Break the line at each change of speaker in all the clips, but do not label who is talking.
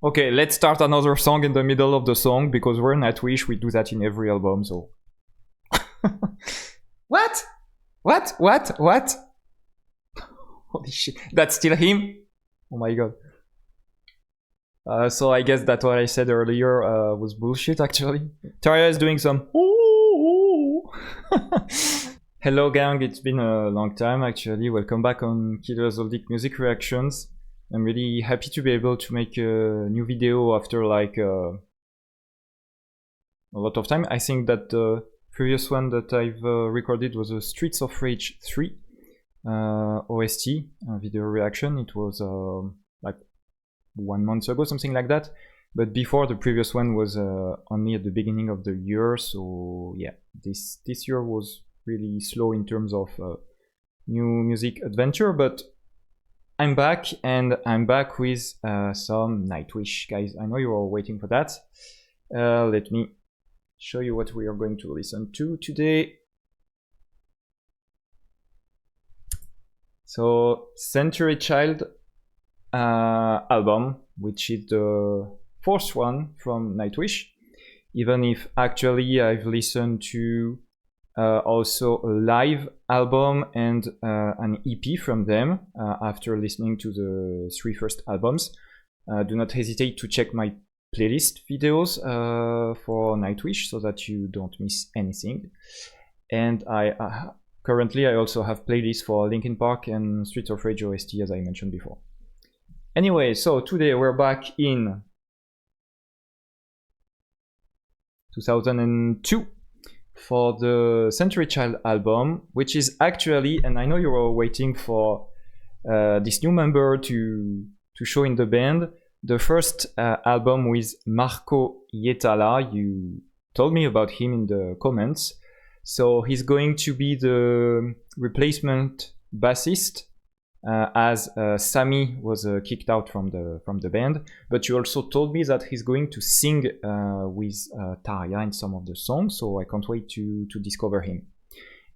Okay, let's start another song in the middle of the song because we're Nightwish. We do that in every album, so. What? What? Holy shit. That's still him? Oh my god. So I guess that what I said earlier was bullshit actually. Tarja is doing some Hello gang, it's been a long time actually. Welcome back on Killer Zoldyck Music Reactions. I'm really happy to be able to make a new video after like a lot of time. I think that the previous one that I've recorded was a Streets of Rage 3 OST video reaction. It was like 1 month ago, something like that. But before, the previous one was only at the beginning of the year. So yeah, this year was really slow in terms of new music adventure. But I'm back, and I'm back with some Nightwish. Guys, I know you are waiting for that. Let me show you what we are going to listen to today. So, Century Child album, which is the fourth one from Nightwish, even if actually I've listened to also a live album and an EP from them after listening to the 3 first albums. Do not hesitate to check my playlist videos for Nightwish so that you don't miss anything. And currently I also have playlists for Linkin Park and Streets of Rage OST, as I mentioned before. Anyway, so today we're back in 2002 for the Century Child album, which is actually, and I know you were waiting for this new member to show in the band, the first album with Marco Hietala. You told me about him in the comments. So he's going to be the replacement bassist as Sammy was kicked out from the band. But you also told me that he's going to sing with Tarja in some of the songs, so I can't wait to discover him.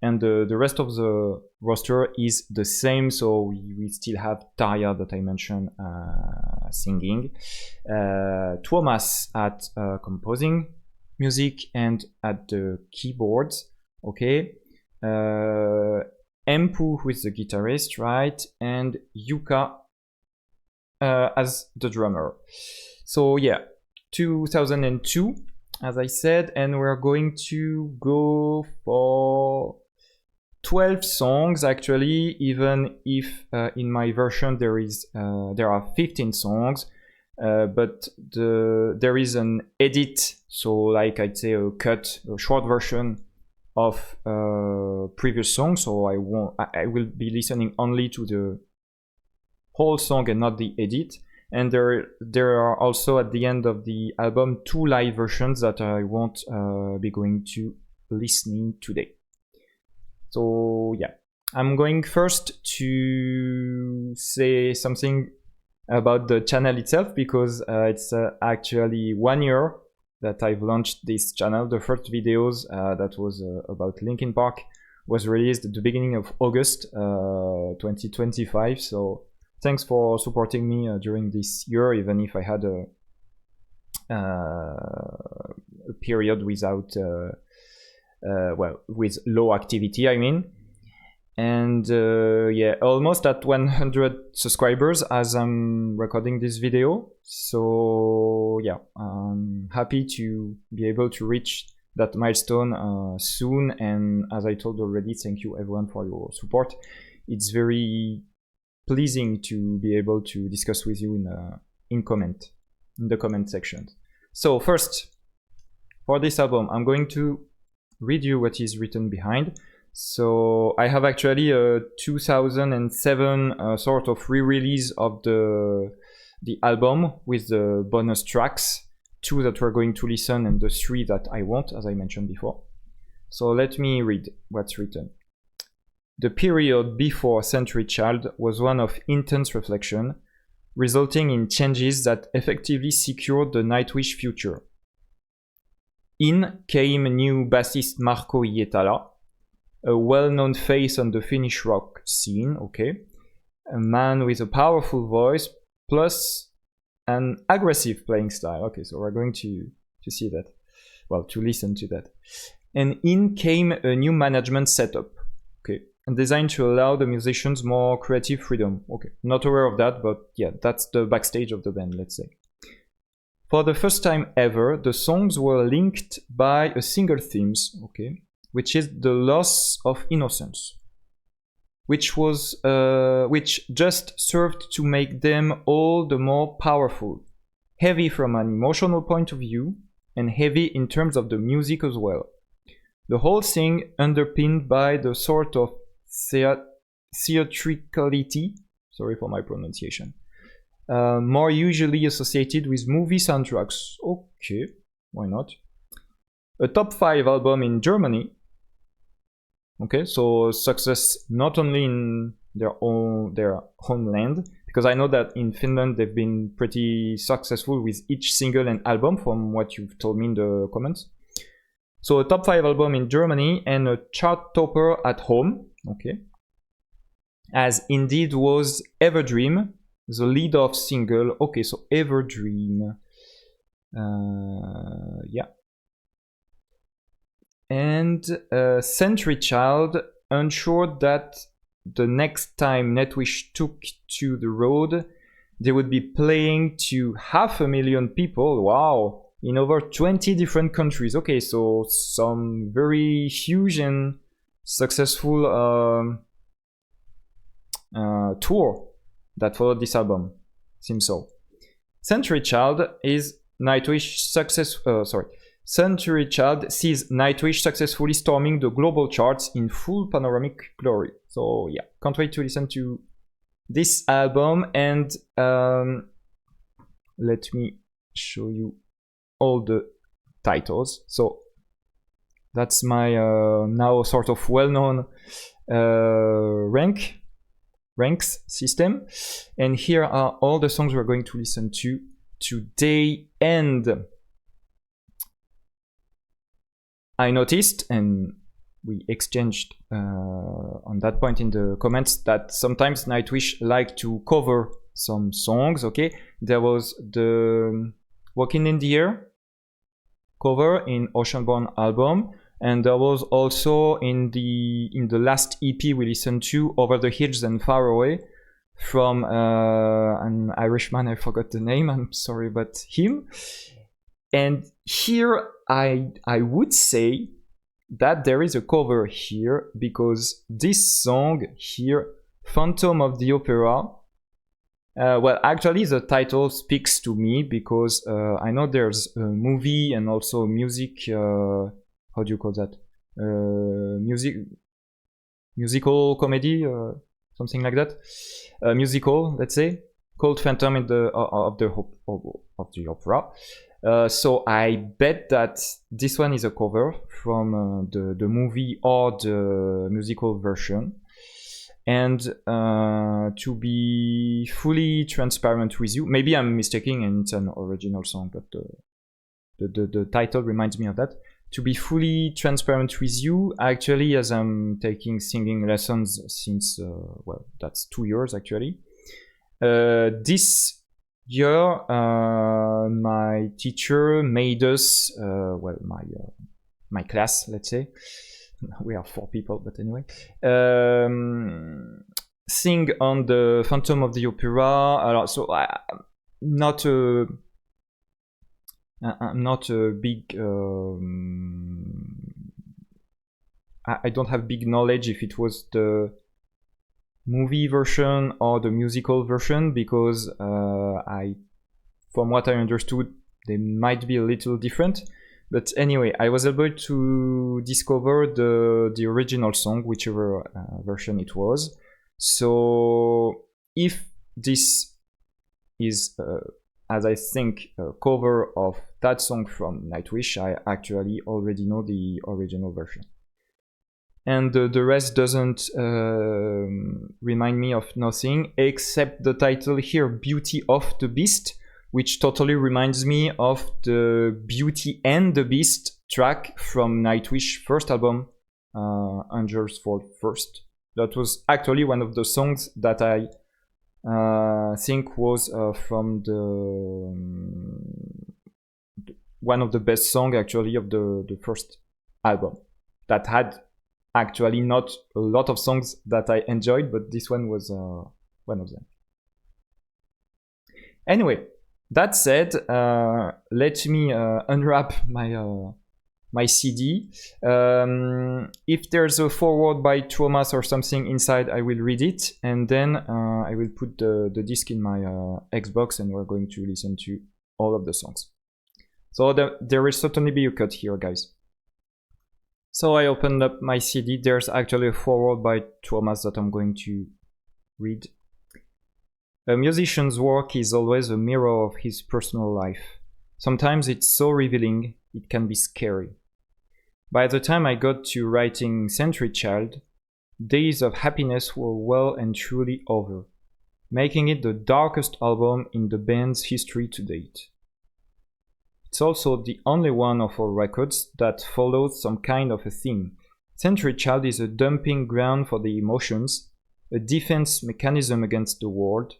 And the rest of the roster is the same, so we still have Tarja that I mentioned singing, Tuomas at composing music and at the keyboards, okay, Empu, who is the guitarist, right, and Yuka as the drummer. So yeah, 2002, as I said, and we're going to go for 12 songs actually, even if in my version there are 15 songs, but there is an edit, so like I'd say a short version of previous songs, so I will be listening only to the whole song and not the edit. And there are also at the end of the album 2 live versions that I won't be going to listening today. So yeah, I'm going first to say something about the channel itself, because it's actually 1 year that I've launched this channel. The first videos that was about Linkin Park was released at the beginning of August 2025. So thanks for supporting me during this year, even if I had a period without, with low activity, I mean. And yeah, almost at 100 subscribers as I'm recording this video. So yeah, I'm happy to be able to reach that milestone soon. And as I told already, thank you everyone for your support. It's very pleasing to be able to discuss with you in the comment section. So first, for this album, I'm going to read you what is written behind. So I have actually a 2007 sort of re-release of the album with the bonus tracks, 2 that we're going to listen and the 3 that I want, as I mentioned before. So let me read what's written. The period before Century Child was one of intense reflection, resulting in changes that effectively secured the Nightwish future. In came new bassist Marco Hietala, a well-known face on the Finnish rock scene, okay, a man with a powerful voice, plus an aggressive playing style. Okay, so we're going to see that. Well, to listen to that. And in came a new management setup. Okay, and designed to allow the musicians more creative freedom. Okay, not aware of that, but yeah, that's the backstage of the band, let's say. For the first time ever, the songs were linked by a single theme, okay, which is the loss of innocence, which just served to make them all the more powerful, heavy from an emotional point of view, and heavy in terms of the music as well. The whole thing underpinned by the sort of theatricality, sorry for my pronunciation, more usually associated with movie soundtracks. Okay, why not? A top 5 album in Germany. Okay, so success not only in their homeland, because I know that in Finland they've been pretty successful with each single and album from what you've told me in the comments. So a top 5 album in Germany and a chart topper at home. Okay, as indeed was Everdream, the lead-off single. Okay, so Everdream. Yeah. And Century Child ensured that the next time Nightwish took to the road, they would be playing to 500,000 people. Wow! In over 20 different countries. Okay, so some very huge and successful tour that followed this album. Seems so. Century Child is Nightwish Century Child sees Nightwish successfully storming the global charts in full panoramic glory. So yeah, can't wait to listen to this album. And let me show you all the titles. So that's my now sort of well-known ranks system, and here are all the songs we're going to listen to today. And I noticed, and we exchanged on that point in the comments, that sometimes Nightwish like to cover some songs. Okay, there was the Walking in the Air cover in Oceanborn album, and there was also in the last EP we listened to, Over the Hills and Far Away, from an Irishman. I forgot the name, I'm sorry, but him. And here I would say that there is a cover here, because this song here, Phantom of the Opera, well, actually the title speaks to me, because I know there's a movie and also music, how do you call that? Musical comedy, something like that. Musical, let's say, called Phantom of the Opera. So I bet that this one is a cover from the movie or the musical version. And to be fully transparent with you, maybe I'm mistaking and it's an original song, but the title reminds me of that. To be fully transparent with you, actually, as I'm taking singing lessons since, well, that's 2 years actually. This year, my teacher made us, well, my class, let's say, we are 4 people, but anyway, sing on the Phantom of the Opera. So I'm not a big, I don't have big knowledge if it was the movie version or the musical version, because from what I understood, they might be a little different. But anyway, I was able to discover the original song, whichever version it was. So if this is, as I think, a cover of that song from Nightwish, I actually already know the original version. And the rest doesn't remind me of nothing, except the title here, Beauty of the Beast, which totally reminds me of the Beauty and the Beast track from Nightwish first album, Angels Fall First. That was actually one of the songs that I I think was from one of the best songs actually of the first album, that had actually not a lot of songs that I enjoyed, but this one was one of them. Anyway, that said, let me unwrap my CD. If there's a foreword by Tuomas or something inside, I will read it, and then I will put the disc in my Xbox, and we're going to listen to all of the songs. So there will certainly be a cut here, guys. So I opened up my CD. There's actually a foreword by Tuomas that I'm going to read. A musician's work is always a mirror of his personal life. Sometimes it's so revealing, it can be scary. By the time I got to writing Century Child, days of happiness were well and truly over, making it the darkest album in the band's history to date. It's also the only one of our records that follows some kind of a theme. Century Child is a dumping ground for the emotions, a defense mechanism against the world,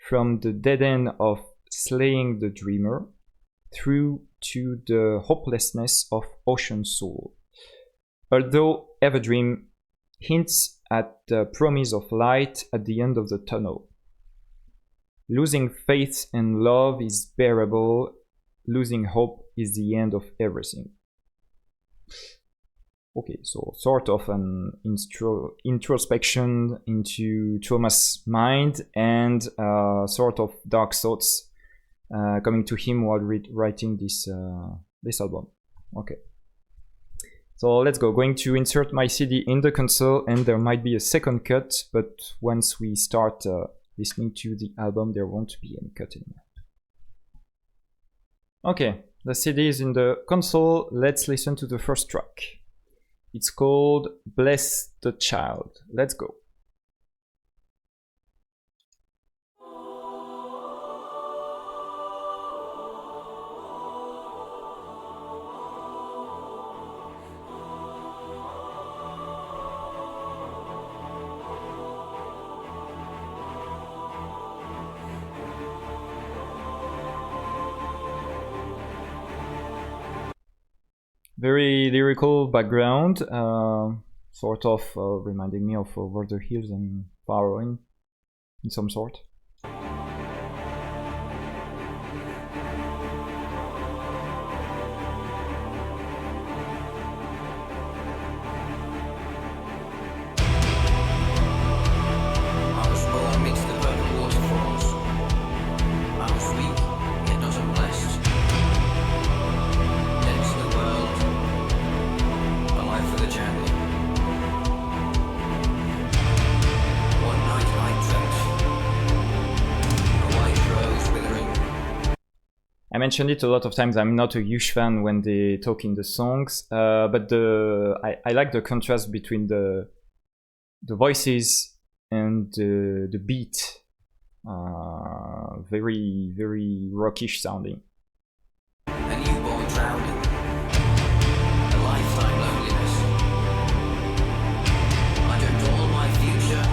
from the dead end of slaying the dreamer, through to the hopelessness of ocean soul. Although Everdream hints at the promise of light at the end of the tunnel. Losing faith and love is bearable, losing hope is the end of everything. Okay, so sort of an introspection into Tuomas' mind and sort of dark thoughts coming to him while writing this album. Okay, so let's go. Going to insert my CD in the console, and there might be a second cut, but once we start listening to the album, there won't be any cut anymore. Okay, the CD is in the console. Let's listen to the first track. It's called Bless the Child. Let's go. Very lyrical background, sort of reminding me of Over the Hills and Borrowing in some sort. I mentioned it a lot of times. I'm not a huge fan when they talk in the songs, but I like the contrast between the voices and the beat. Very, very rockish sounding.
A newborn drowning, a lifetime loneliness. I don't all my future,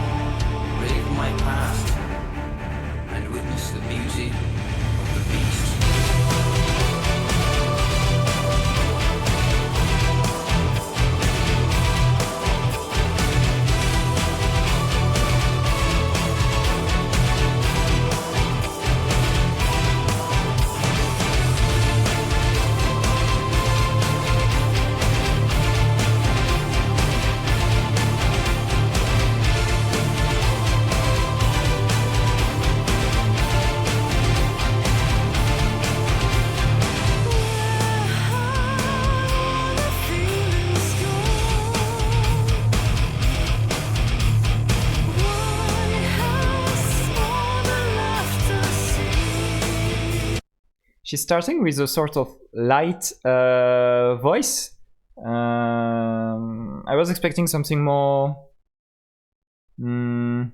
relive my past, and witness the beauty of the beast.
She's starting with a sort of light voice. I was expecting something more with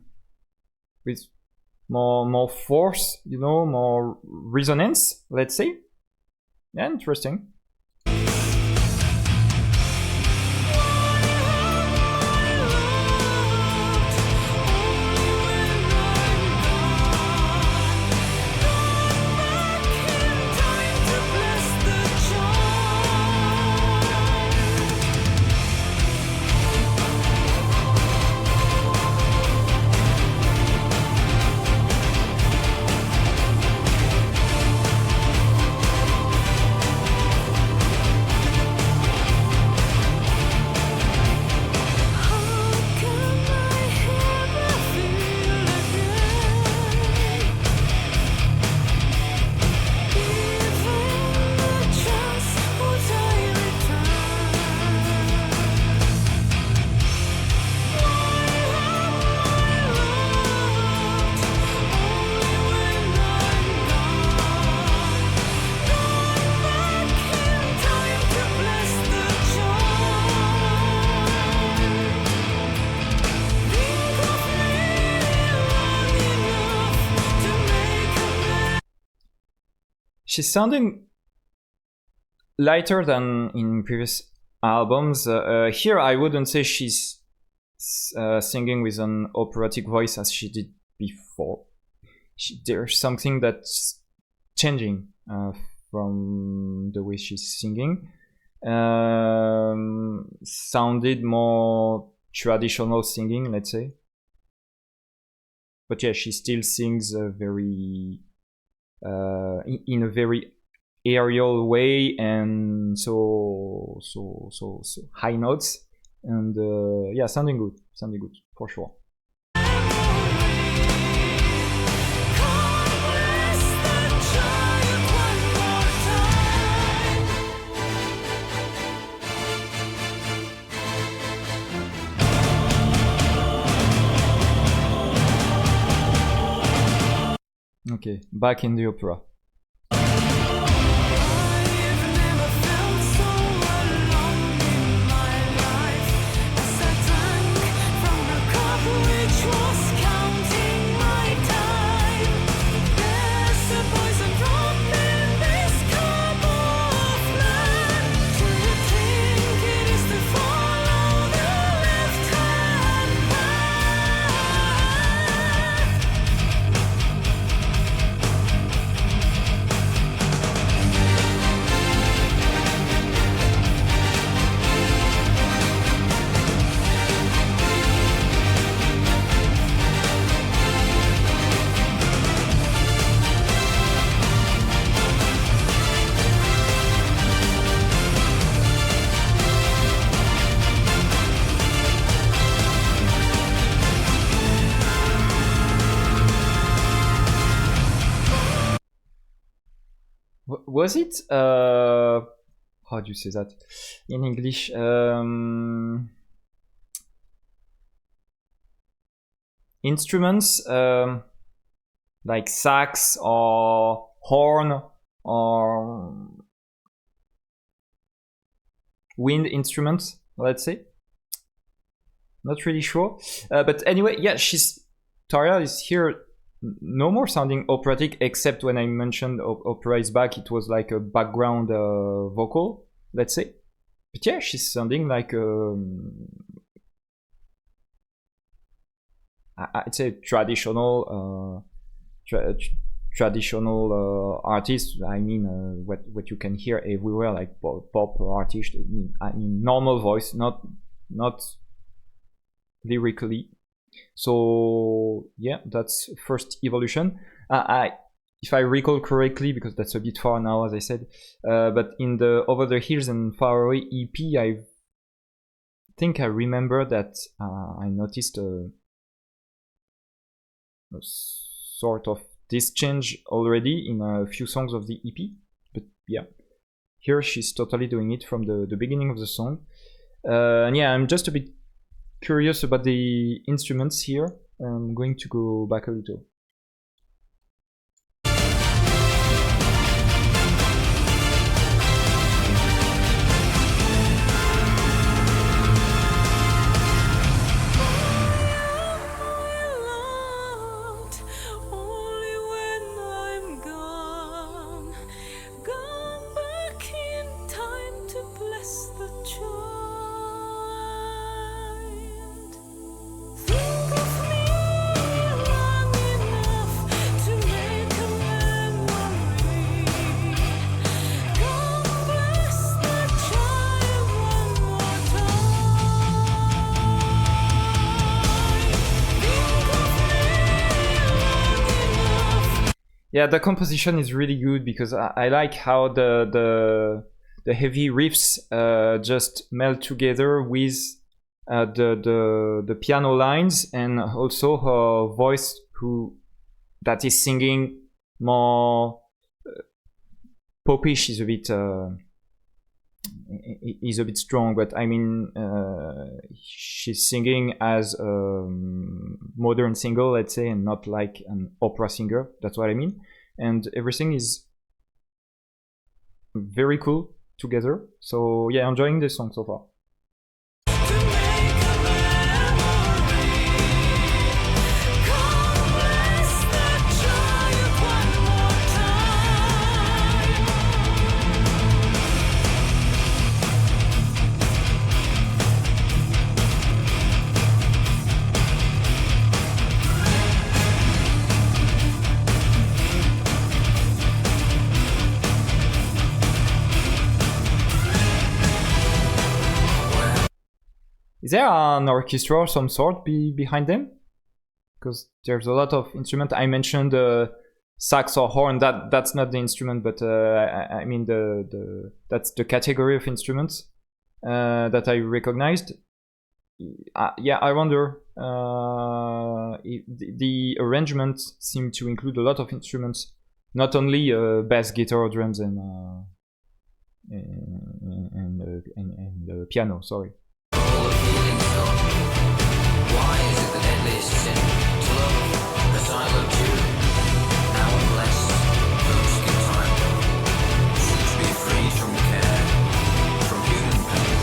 more force, you know, more resonance, let's say. Yeah, interesting. she's sounding lighter than in previous albums. Here, I wouldn't say she's singing with an operatic voice as she did before. There's something that's changing from the way she's singing. Sounded more traditional singing, let's say. But yeah, she still sings very in a very aerial way, and so high notes, and yeah, sounding good for sure. Okay, back in the opera. Was it how do you say that in English? Instruments like sax or horn or wind instruments, let's say. Not really sure, but anyway, yeah, Taria is here. No more sounding operatic, except when I mentioned opera is back, it was like a background vocal, let's say. But yeah, she's sounding like I'd say traditional artist. I mean, what you can hear everywhere, like pop artist. I mean, normal voice, not lyrically. So yeah, that's first evolution. If I recall correctly, because that's a bit far now, as I said, but in the Over the Hills and Far Away EP, I think I remember that I noticed a sort of this change already in a few songs of the EP. But yeah, here she's totally doing it from the beginning of the song. And yeah, I'm just a bit curious about the instruments here. I'm going to go back a little. Yeah, the composition is really good because I like how the heavy riffs just meld together with the piano lines, and also her voice that is singing more popish is a bit strong, but I mean she's singing as a modern singer, let's say, and not like an opera singer. That's what I mean. And everything is very cool together. So yeah, enjoying this song so far. Is there an orchestra of some sort behind them? Because there's a lot of instrument. I mentioned sax or horn. That's not the instrument, but I mean that's the category of instruments that I recognized. Yeah, I wonder. The arrangements seem to include a lot of instruments, not only bass, guitar, drums, and piano. Sorry.
Why is it the deadliest sin to love as I loved you? Now I'm blessed, those good time. Seem to be free from care, from human pain.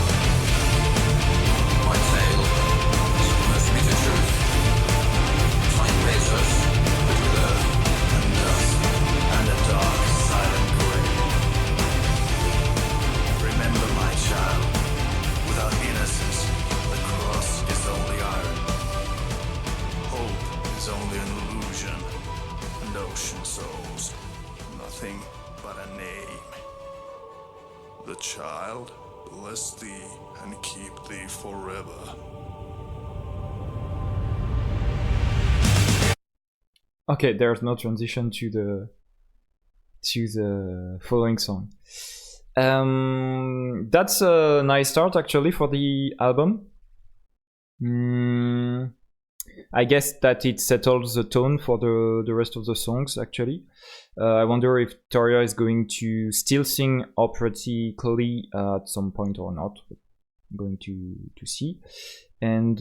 My tale is the most bitter truth. Time pays us, but with earth and dust and a dark, silent grave. Remember, my child, without innocence, the cross is only iron. Hope is only an illusion, and ocean souls, nothing but a name. The child bless thee and keep thee forever.
Okay, there's no transition to the following song. That's a nice start actually for the album. I guess that it settles the tone for the rest of the songs actually. I wonder if Toria is going to still sing operatically at some point or not. I'm going to see. And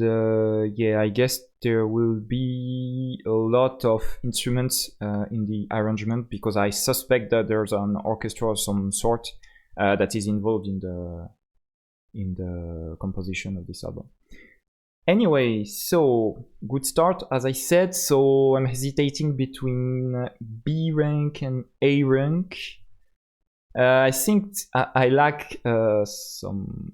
yeah, I guess there will be a lot of instruments in the arrangement, because I suspect that there's an orchestra of some sort that is involved in the composition of this album. Anyway, so good start, as I said. So I'm hesitating between B rank and A rank. I think I lack some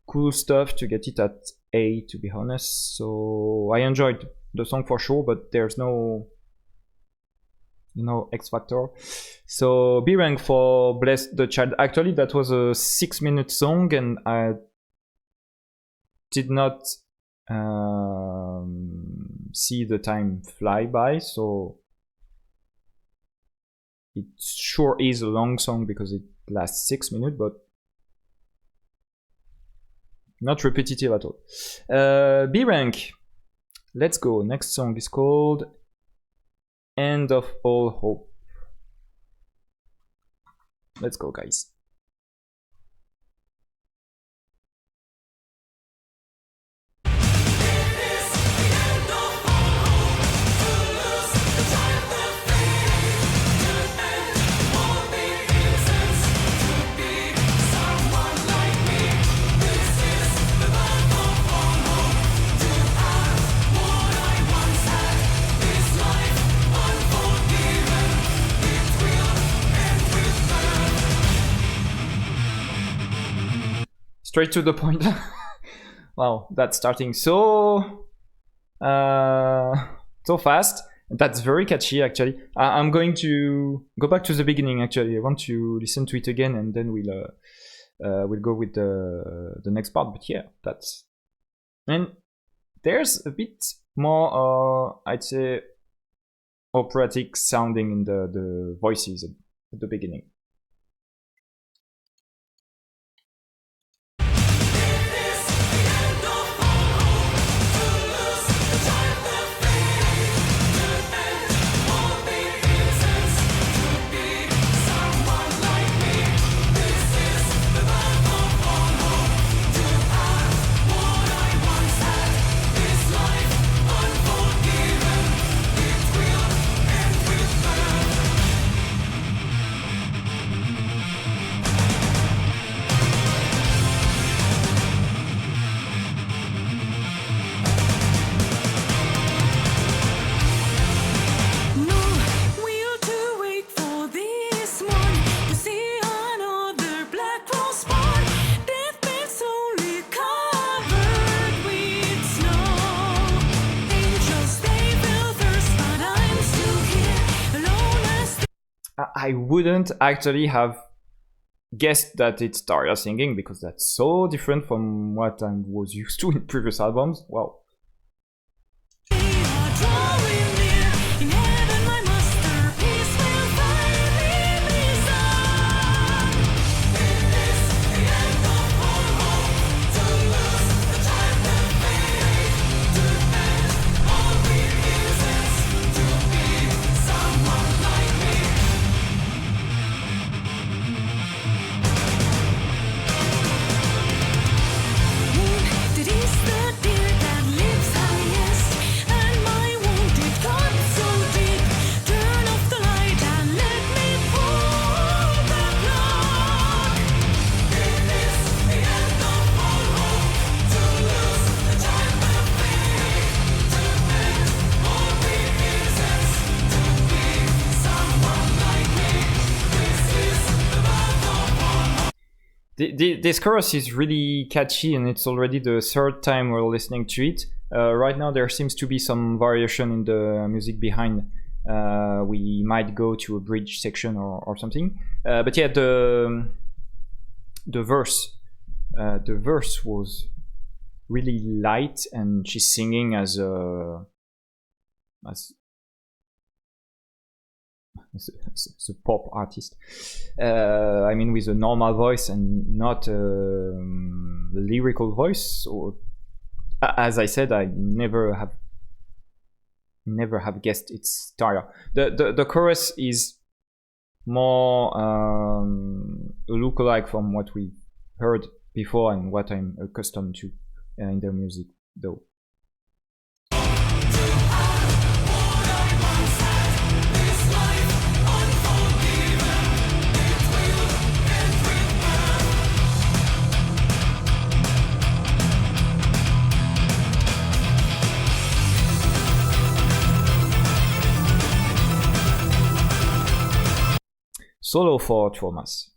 cool stuff to get it at A, to be honest. So I enjoyed the song for sure, but there's no X factor. So B rank for Bless the Child. Actually, that was a 6-minute song, and I did not see the time fly by, so it sure is a long song because it lasts 6 minutes, but not repetitive at all. B rank. Let's go. Next song is called End of All Hope. Let's go, guys. Straight to the point. Wow, that's starting so fast. That's very catchy, actually. I'm going to go back to the beginning. Actually, I want to listen to it again, and then we'll go with the next part. But yeah, that's, and there's a bit more, I'd say, operatic sounding in the voices at the beginning. I wouldn't actually have guessed that it's Daria singing because that's so different from what I was used to in previous albums. Wow. This chorus is really catchy, and it's already the third time we're listening to it. Right now there seems to be some variation in the music behind. We might go to a bridge section or something. But yeah, the verse was really light, and she's singing as a pop artist. I mean, with a normal voice and not a lyrical voice. Or, as I said, I never have guessed it's Tara. The chorus is more a lookalike from what we heard before and what I'm accustomed to in their music, though. Solo for Tuomas.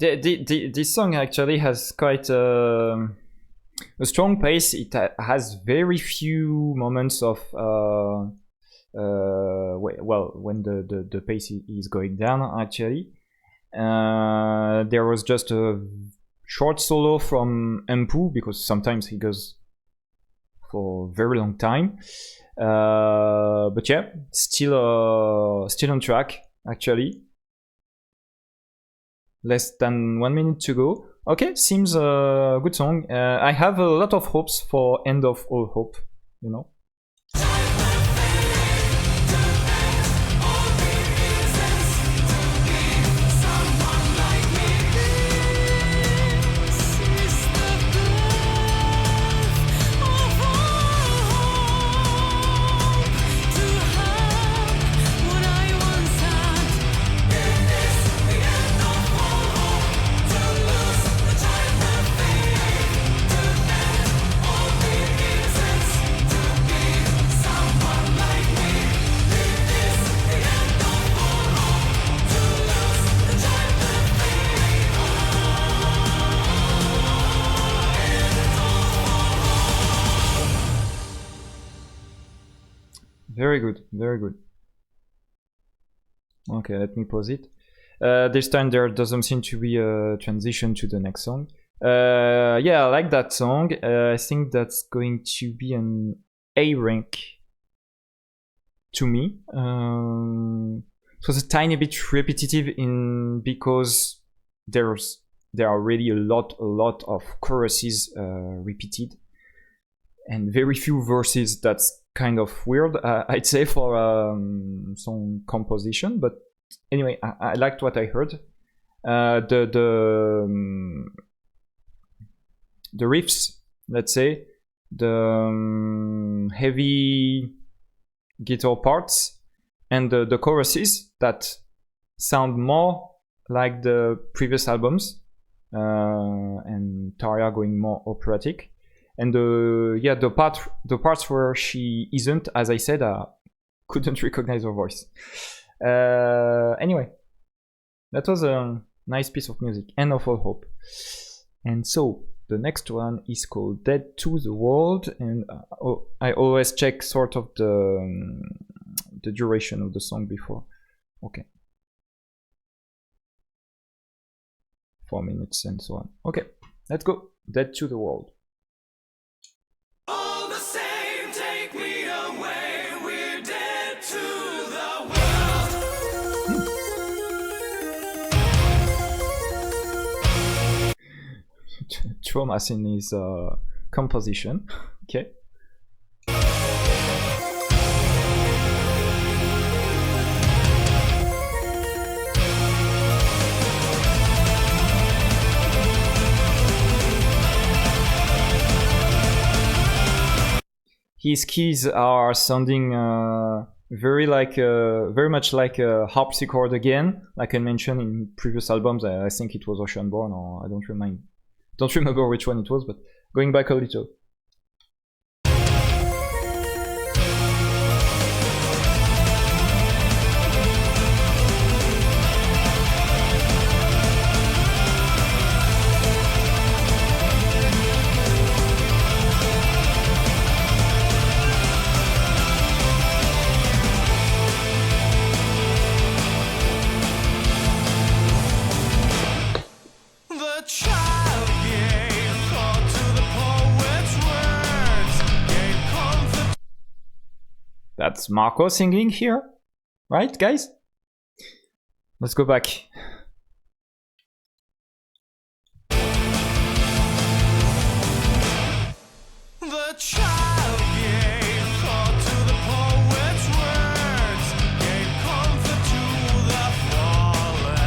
This song actually has quite a strong pace. It has very few moments of when the pace is going down. Actually, there was just a short solo from Empu because sometimes he goes for a very long time. But yeah, still on track actually. Less than 1 minute to go. Okay, seems a good song. I have a lot of hopes for End of All Hope, you know. Very good, very good. Okay, let me pause it. This time there doesn't seem to be a transition to the next song. Yeah, I like that song. I think that's going to be an A rank to me. It was a tiny bit repetitive because there's there are really a lot of choruses repeated, and very few verses. That's kind of weird, I'd say, for song composition. But anyway, I liked what I heard. The riffs, let's say, the heavy guitar parts, and the choruses that sound more like the previous albums, and Tarja going more operatic. And the parts where she isn't, as I said, couldn't recognize her voice. Anyway, that was a nice piece of music, and of all hope. And so the next one is called Dead to the World, and I always check sort of the duration of the song before. Okay. 4 minutes and so on. Okay, let's go. Dead to the World.
All the same, take me away. We're dead to the world.
Tuomas in his composition. Okay. His keys are sounding very much like a harpsichord again, like I mentioned in previous albums. I think it was Oceanborn, or I don't remember which one it was, but going back a little. That's Marco singing here, right, guys? Let's go back.
The child gave thought to the poet's words, gave comfort to the fallen.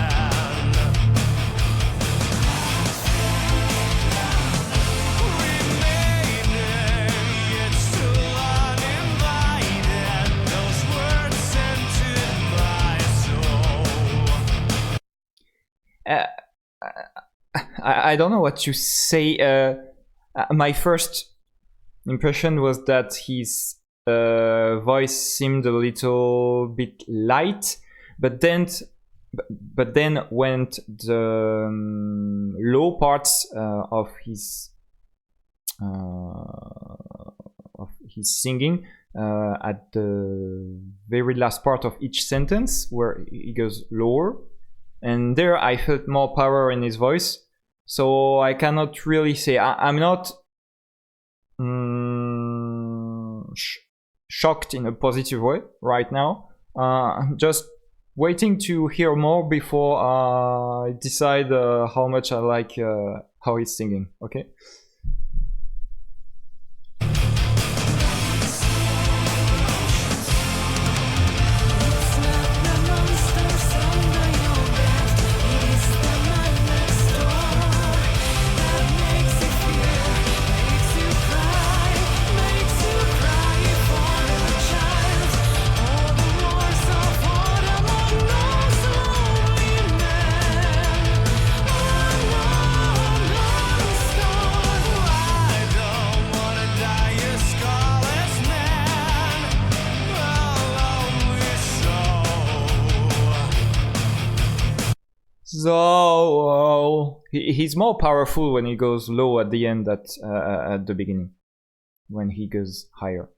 Remaining, yet still uninvited, those words scented my soul.
I don't know what to say. My first impression was that his voice seemed a little bit light, but then went the low parts of his singing at the very last part of each sentence, where he goes lower, and there I felt more power in his voice. So I cannot really say. I'm not shocked in a positive way right now. I'm just waiting to hear more before I decide how much I like how he's singing. Okay. So he's more powerful when he goes low at the end at the beginning, when he goes higher.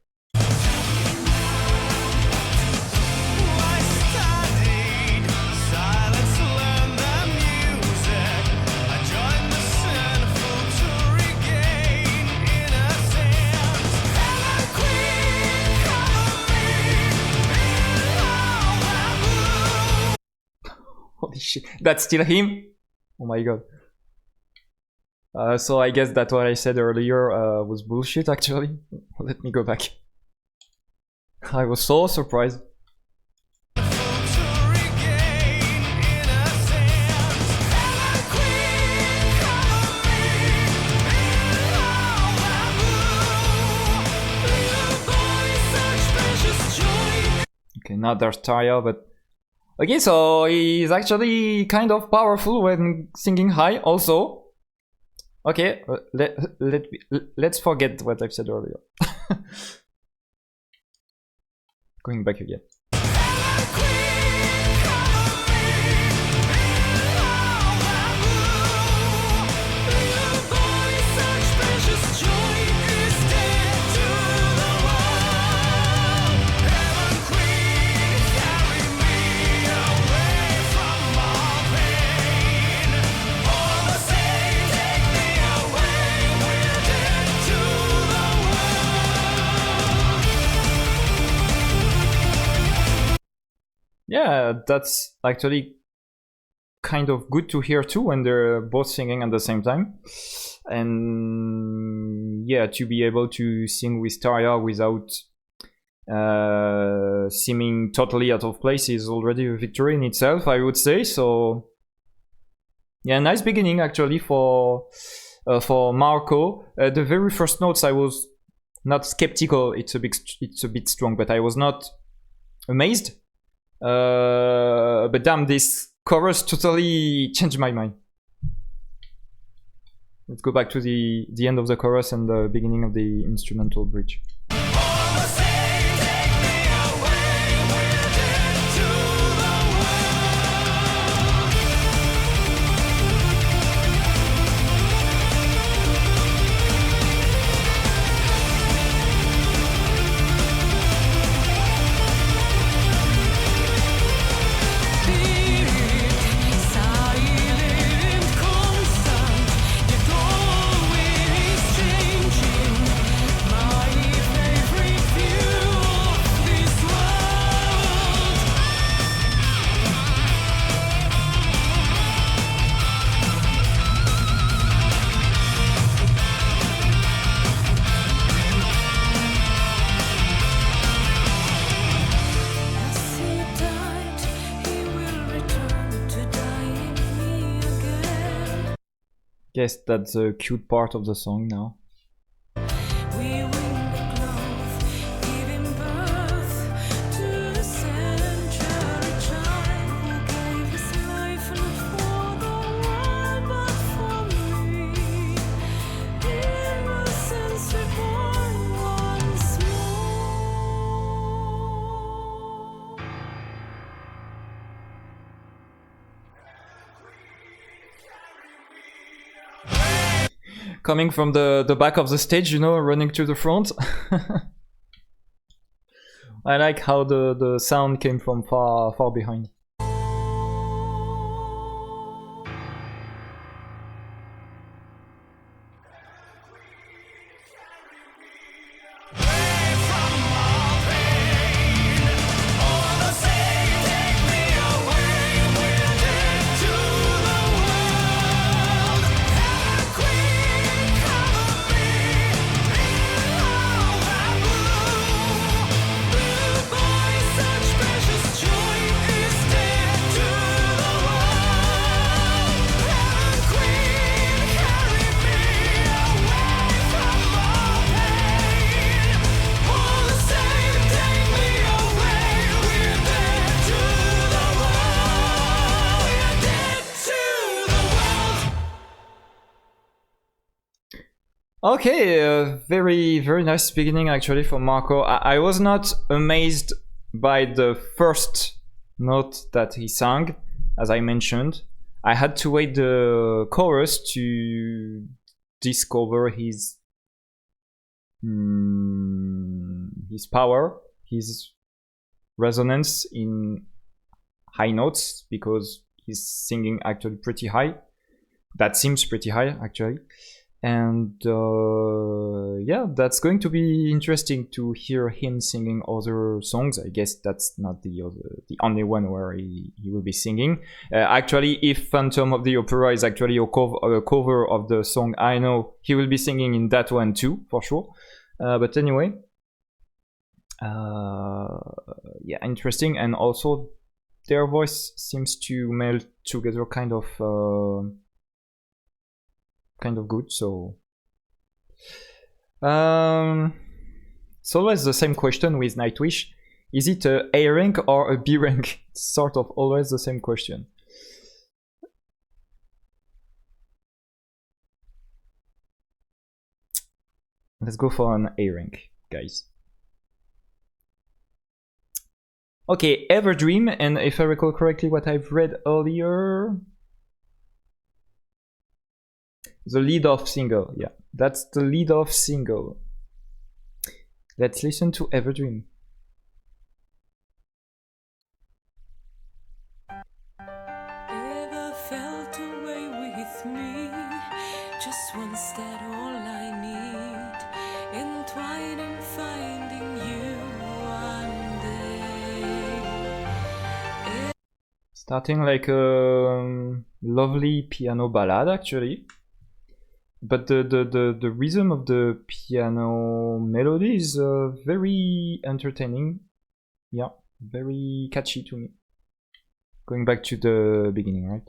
Holy shit, that's still him? Oh my god. So I guess that what I said earlier was bullshit, actually. Let me go back. I was so surprised. Okay, not there's Tarja, but okay, so he's actually kind of powerful when singing high also. Okay, let's forget what I've said earlier. Going back again. Yeah, that's actually kind of good to hear too when they're both singing at the same time. And yeah, to be able to sing with Tarja without seeming totally out of place is already a victory in itself, I would say. So yeah, nice beginning actually for Marco. The very first notes I was not skeptical, it's a bit strong, but I was not amazed. But damn, this chorus totally changed my mind. Let's go back to the end of the chorus and the beginning of the instrumental bridge. Guess that's a cute part of the song now. Coming from the back of the stage, you know, running to the front. I like how the sound came from far behind. Okay, very nice beginning actually for Marco. I was not amazed by the first note that he sang, as I mentioned. I had to wait the chorus to discover his power, his resonance in high notes, because he's singing actually pretty high. That seems pretty high actually. And yeah, that's going to be interesting to hear him singing other songs. I guess that's not the only one where he will be singing. Actually, if Phantom of the Opera is actually a cover of the song I Know, he will be singing in that one too, for sure. But anyway, yeah, interesting. And also, their voice seems to meld together kind of good. So it's always the same question with Nightwish: is it a A rank or a B rank? It's sort of always the same question. Let's go for an A rank, guys. Okay, Everdream, and if I recall correctly what I've read earlier, the lead-off single, yeah, that's the lead-off single. Let's listen to Everdream.
Ever felt away with me? Just one step, all I need. Entwined finding you one day.
Starting like a lovely piano ballad, actually. But the rhythm of the piano melody is very entertaining. Yeah, very catchy to me. Going back to the beginning, right?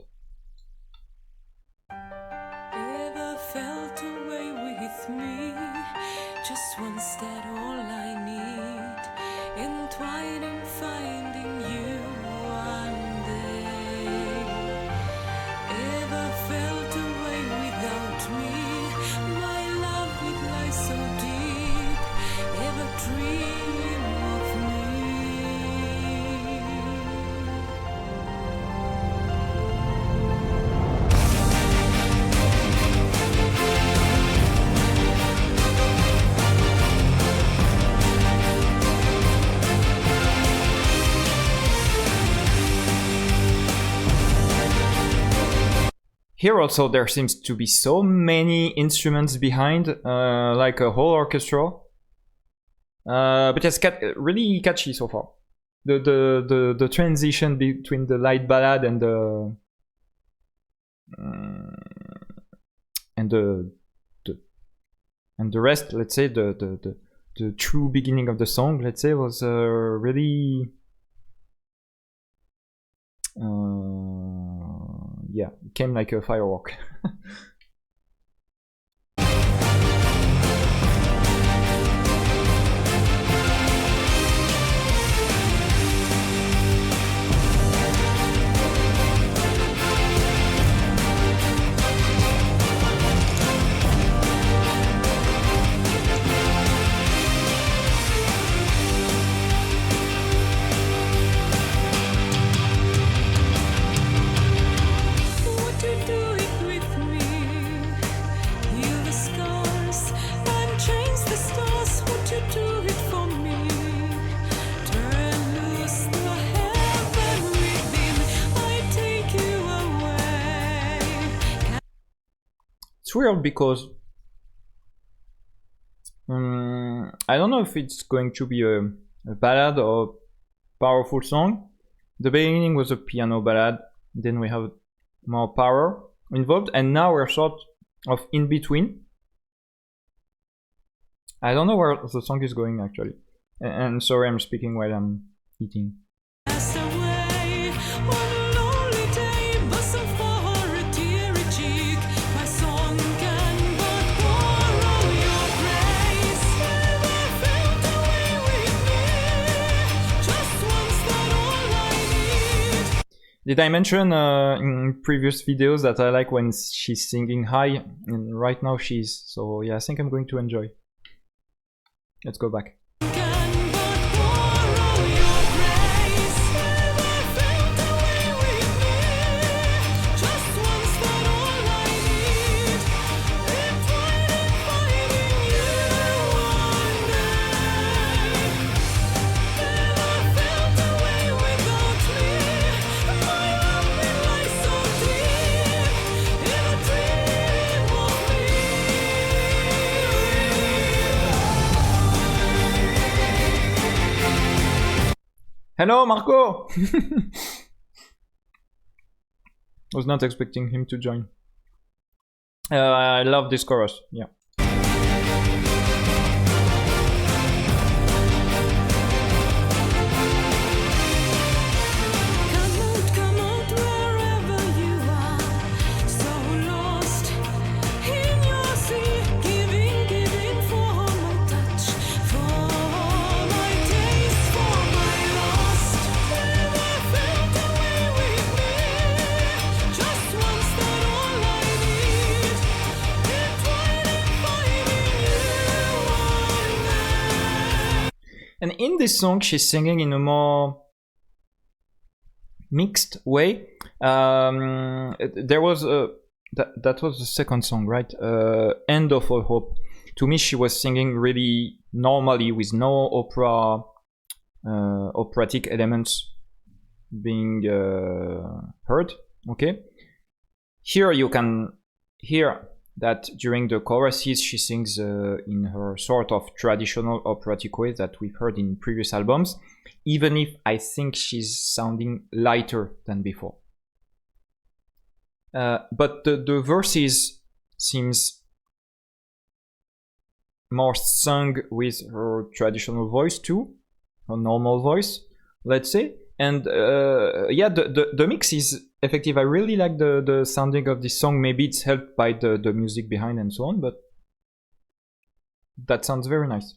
Ever felt away with me? Just one step, all I need. Entwined finding you one day. Ever felt away without me? My love would lie so deep. Ever dream of me?
Here also there seems to be so many instruments behind, like a whole orchestra. But it's really catchy so far. The transition between the light ballad and the rest, let's say the true beginning of the song, let's say, was really yeah, it came like a firework.
Would you do it with me? Heal the scars and change the stars. Would you do it for me? Turn loose the heaven within. I take you away.
It's weird because I don't know if it's going to be a ballad or powerful song. The beginning was a piano ballad, then we have more power involved, and now we're sort of in between. I don't know where the song is going actually. And sorry, I'm speaking while I'm eating.
Passed away on a lonely day, but so far a teary cheek. My song can but borrow your grace. Never felt away with me. Just once, that all I need.
Did I mention in previous videos that I like when she's singing high, and right now she's, so yeah, I think I'm going to enjoy. Let's go back.
Can but borrow your grace. Never felt away with me. Just once, that all I need. Entwined finding you one day. Never felt away without me. My love will lie so deep. In a dream of me.
Hello, Marco! Was not expecting him to join. I love this chorus, yeah.
Come out wherever you are, so lost in your sea, giving for my touch, for my taste, for my lost. Never felt away with me, just once that all I need, entwined in finding you one day.
And in this song, she's singing in a more mixed way. There was that was the second song, right? End of All Hope. To me, she was singing really normally with no operatic elements being heard. Okay. Here you can hear that during the choruses she sings in her sort of traditional operatic way that we've heard in previous albums, even if I think she's sounding lighter than before. But the verses seems more sung with her traditional voice too, her normal voice, let's say. And yeah, the mix is effective. I really like the sounding of this song. Maybe it's helped by the music behind and so on, but that sounds very nice.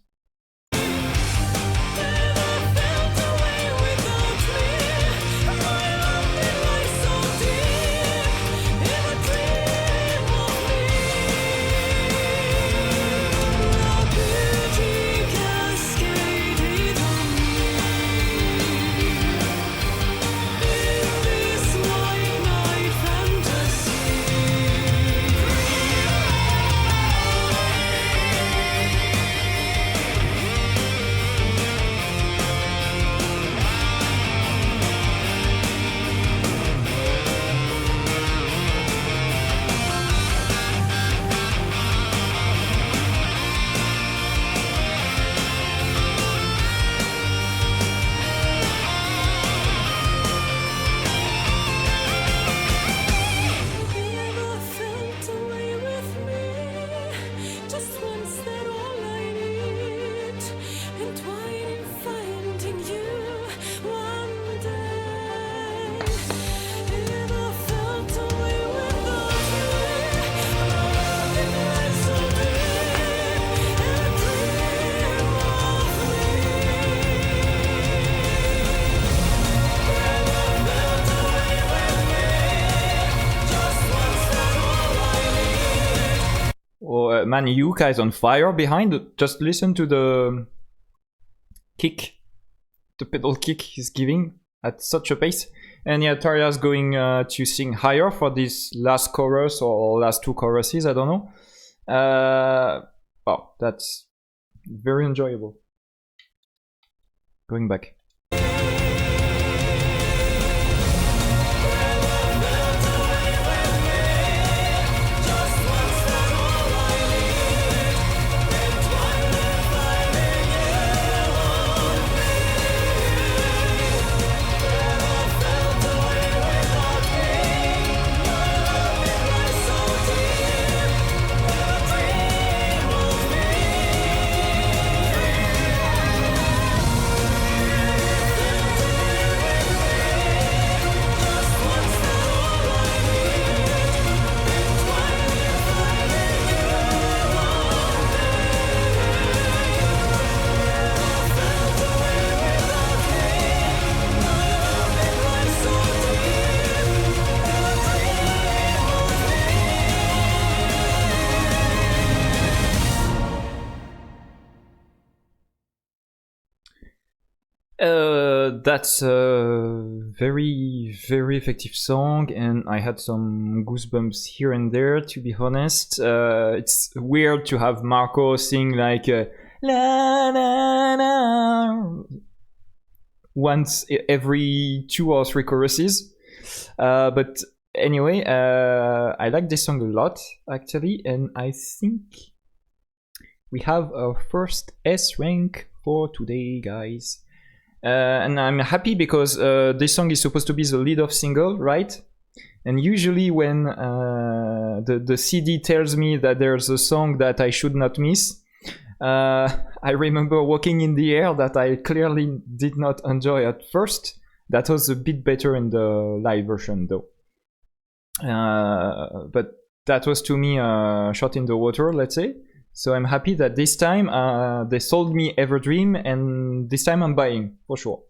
Man, Yuka is on fire behind. Just listen to the kick, the pedal kick he's giving at such a pace. And yeah, Taria's going to sing higher for this last chorus or last two choruses, I don't know. Oh, that's very enjoyable. Going back. That's a very, very effective song, and I had some goosebumps here and there, to be honest. It's weird to have Marco sing like la la la once every 2 or 3 choruses. But anyway, I like this song a lot, actually, and I think we have our first S rank for today, guys. And I'm happy because this song is supposed to be the lead-off single, right? And usually when the CD tells me that there's a song that I should not miss, I remember Walking in the Air that I clearly did not enjoy at first. That was a bit better in the live version though. But that was to me a shot in the water, let's say. So I'm happy that this time they sold me Everdream, and this time I'm buying for sure.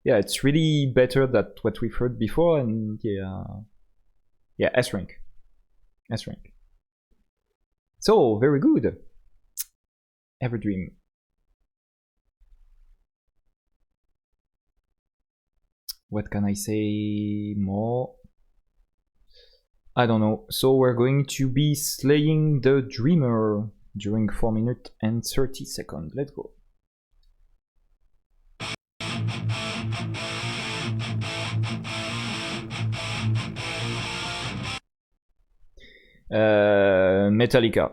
Yeah, it's really better than what we've heard before, and yeah, S rank. So very good. Everdream. What can I say more? I don't know. So we're going to be slaying the dreamer during 4 minutes and 30 seconds. Let's go. Metallica.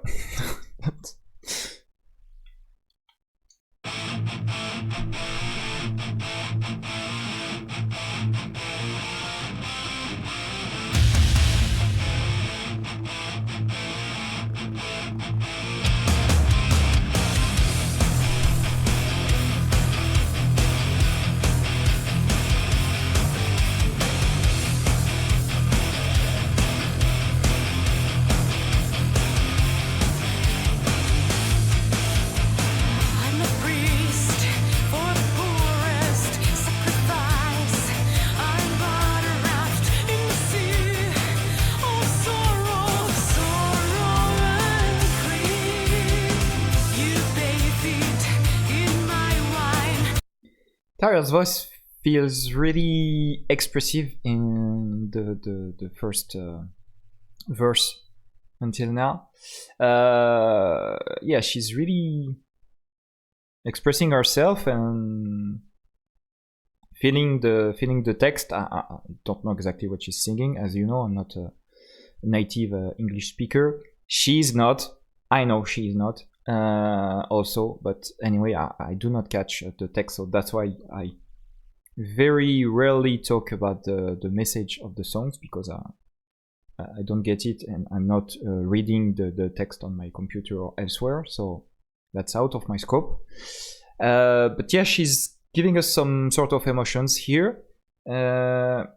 I'm a priest for the poorest sacrifice. I'm but a raft in the sea of sorrow, sorrow and grief. You bathe it in my wine.
Tara's voice feels really expressive in the first verse until now. Yeah, she's really expressing herself and feeling the text. I don't know exactly what she's singing, as you know. I'm not a native English speaker. She's not. I know she's not. Also, but anyway, I do not catch the text, so that's why I very rarely talk about the message of the songs, because I don't get it, and I'm not reading the text on my computer or elsewhere, so that's out of my scope. But yeah, she's giving us some sort of emotions here, and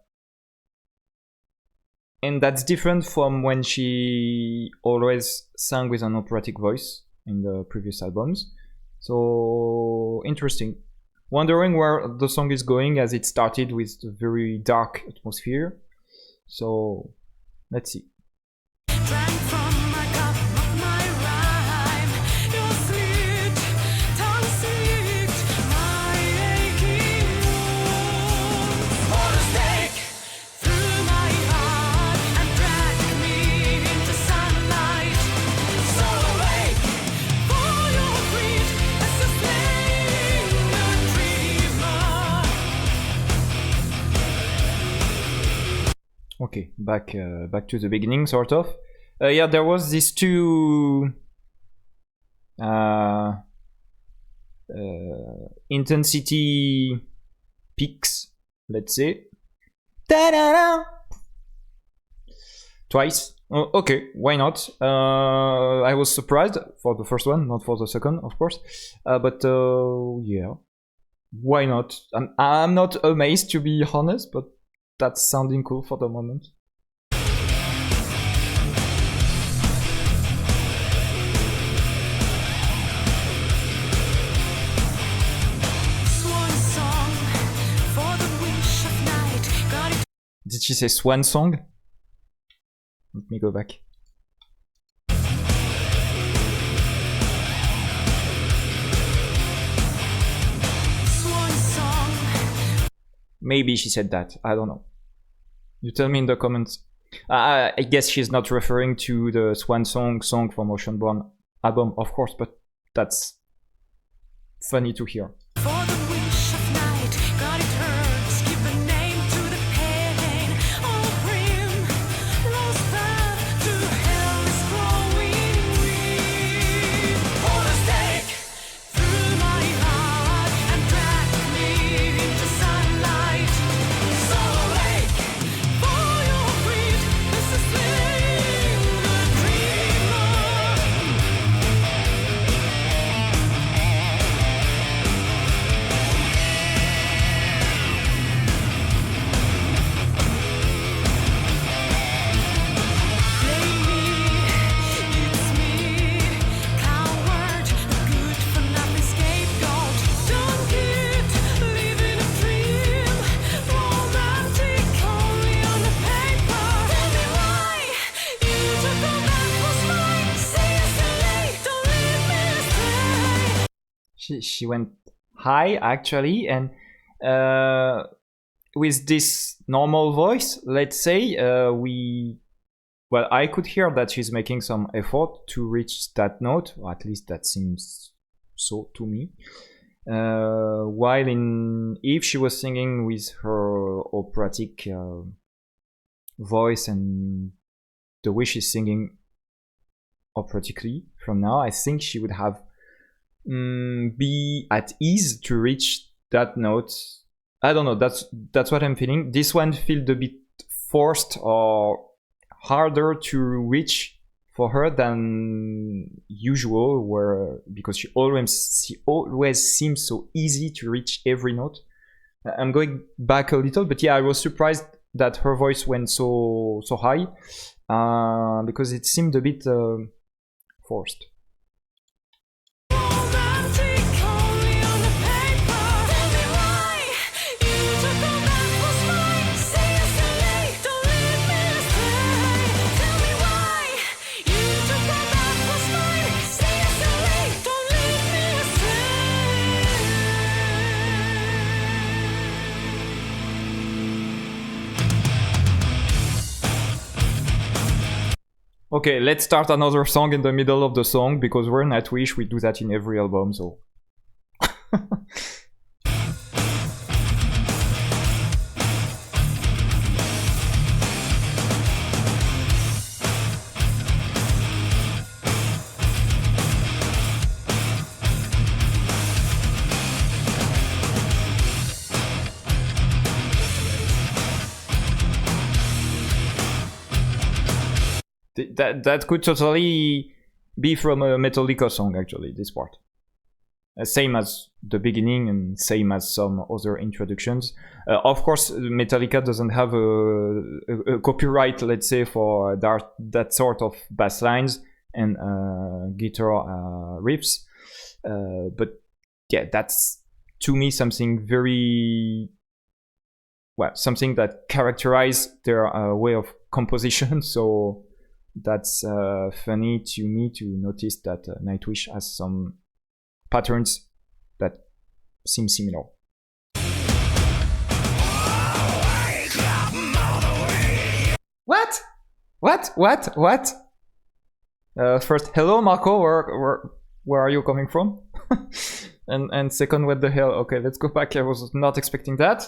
that's different from when she always sang with an operatic voice in the previous albums. So interesting. Wondering where the song is going, as it started with a very dark atmosphere. So let's see.
Drank from my cup of my rhyme. Your sweet tongue seeked my aching wounds. For a stake through my heart and drag me into sunlight. So awake for your grief as the flame the dreamer.
Okay, back to the beginning, sort of. Yeah, there was these two intensity peaks, let's say. Ta-da-da! Twice. Oh, okay, why not? I was surprised for the first one, not for the second, of course. But yeah, why not? I'm not amazed, to be honest, but that's sounding cool for the moment.
Swan song for the wish of night. Got it.
Did she say swan song? Let me go back.
Swan song.
Maybe she said that. I don't know. You tell me in the comments. I guess she's not referring to the Swan Song from Oceanborn album, of course, but that's funny to hear.
For the wish of night, God it hurts. Give a name to the pain. Oh, grim, rose path to hell is growing weak. For the stake through my heart and drag
she went high actually, and with this normal voice, let's say, I could hear that she's making some effort to reach that note, or at least that seems so to me. While if she was singing with her operatic voice and the way she's singing operatically from now, I think she would have be at ease to reach that note. I don't know, that's what I'm feeling. This one feels a bit forced or harder to reach for her than usual, because she always seems so easy to reach every note. I'm going back a little, but yeah, I was surprised that her voice went so high, because it seemed a bit forced. Okay, let's start another song in the middle of the song, because we're Nightwish, we do that in every album, so... That could totally be from a Metallica song, actually, this part. Same as the beginning and same as some other introductions. Of course, Metallica doesn't have a copyright, let's say, for that sort of bass lines and guitar riffs. But yeah, that's, to me, something very... well, something that characterizes their way of composition, so... that's funny to me to notice that Nightwish has some patterns that seem similar. What? First, hello Marco, where are you coming from? and second, what the hell? Okay, let's go back. I was not expecting that.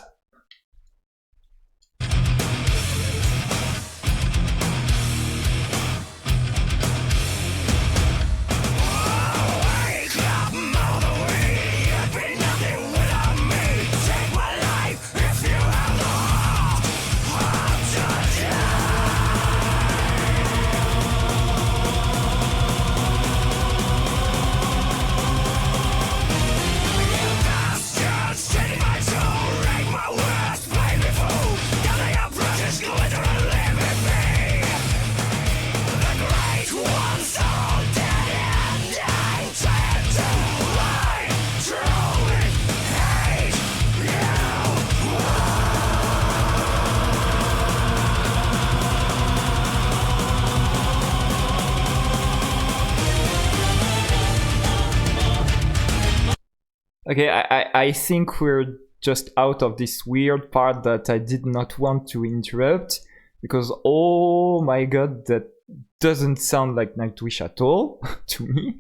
Okay, I think we're just out of this weird part that I did not want to interrupt, because oh my god, that doesn't sound like Nightwish at all to me.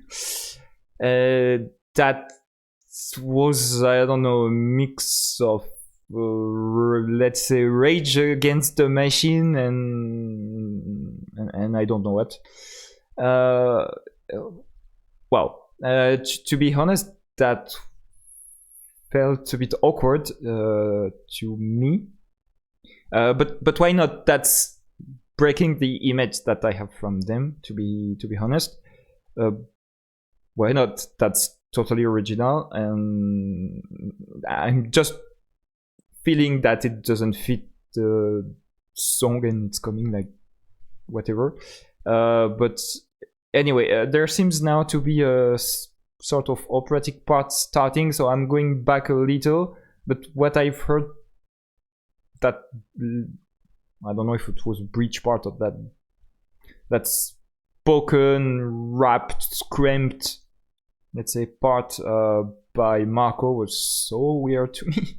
That was, I don't know, a mix of let's say Rage Against the Machine and I don't know what. To be honest, that felt a bit awkward to me, but why not? That's breaking the image that I have from them. To be honest, why not? That's totally original, and I'm just feeling that it doesn't fit the song and it's coming like whatever. But anyway, there seems now to be a sort of operatic part starting, so I'm going back a little, but what I've heard, that I don't know if it was a breach part of that spoken, rapped, screamed, let's say, part by Marco was so weird to me.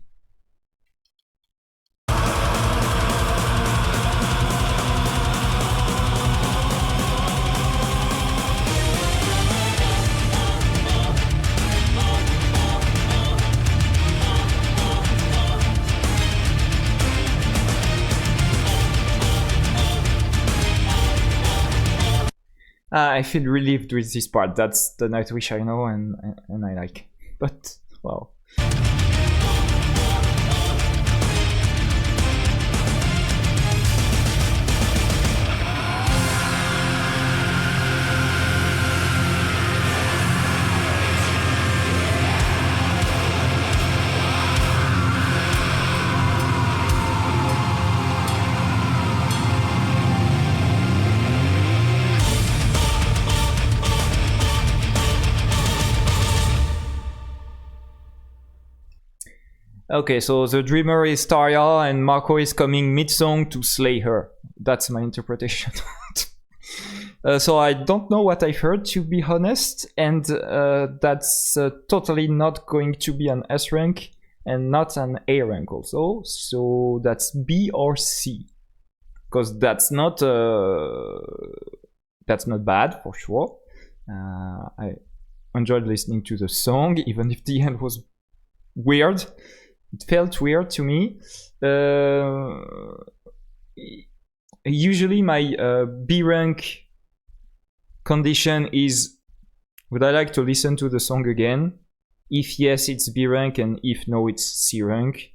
I feel relieved with this part. That's the Nightwish I know and I like. But, well. Okay, so the dreamer is Tarja and Marco is coming mid-song to slay her. That's my interpretation. So I don't know what I've heard, to be honest, and that's totally not going to be an S rank and not an A rank also. So that's B or C, because that's not bad for sure. I enjoyed listening to the song, even if the end was weird. It felt weird to me. Usually my B rank condition is, would I like to listen to the song again? If yes, it's B rank, and if no, it's C rank.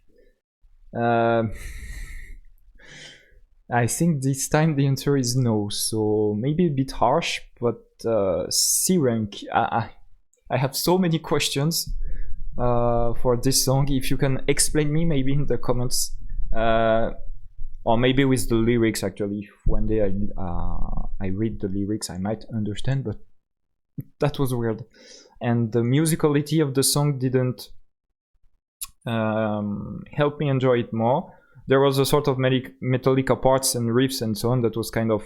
I think this time the answer is no, so maybe a bit harsh, but C rank. I have so many questions for this song. If you can explain me maybe in the comments, or maybe with the lyrics. Actually, if one day I read the lyrics, I might understand, but that was weird, and the musicality of the song didn't help me enjoy it more. There was a sort of Metallica parts and riffs and so on that was kind of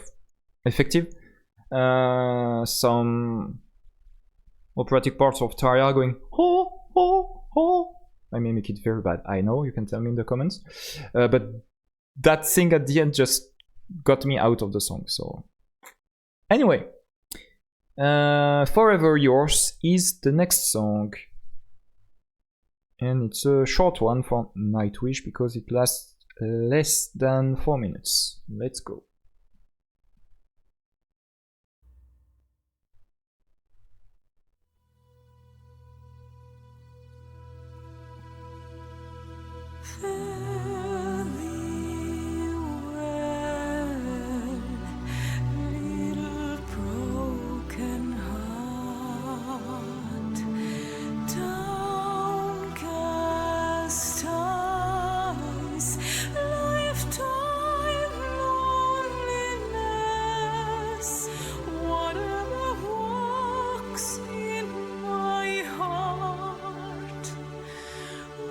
effective. Some operatic parts of Tarja going ho ho ho. I may make it very bad, I know, you can tell me in the comments, but that thing at the end just got me out of the song. So anyway, Forever Yours is the next song, and it's a short one for Nightwish because it lasts less than 4 minutes. Let's go.
Fare thee well, little broken heart, downcast eyes, lifetime loneliness, whatever walks in my heart,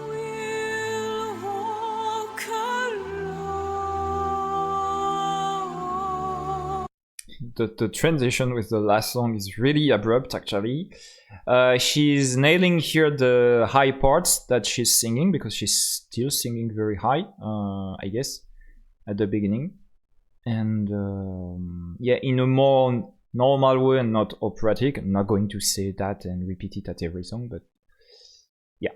will walk alone.
The transition with the last song is really abrupt, actually. She's nailing here the high parts that she's singing, because she's still singing very high, I guess, at the beginning. And yeah, in a more normal way and not operatic. I'm not going to say that and repeat it at every song, but yeah.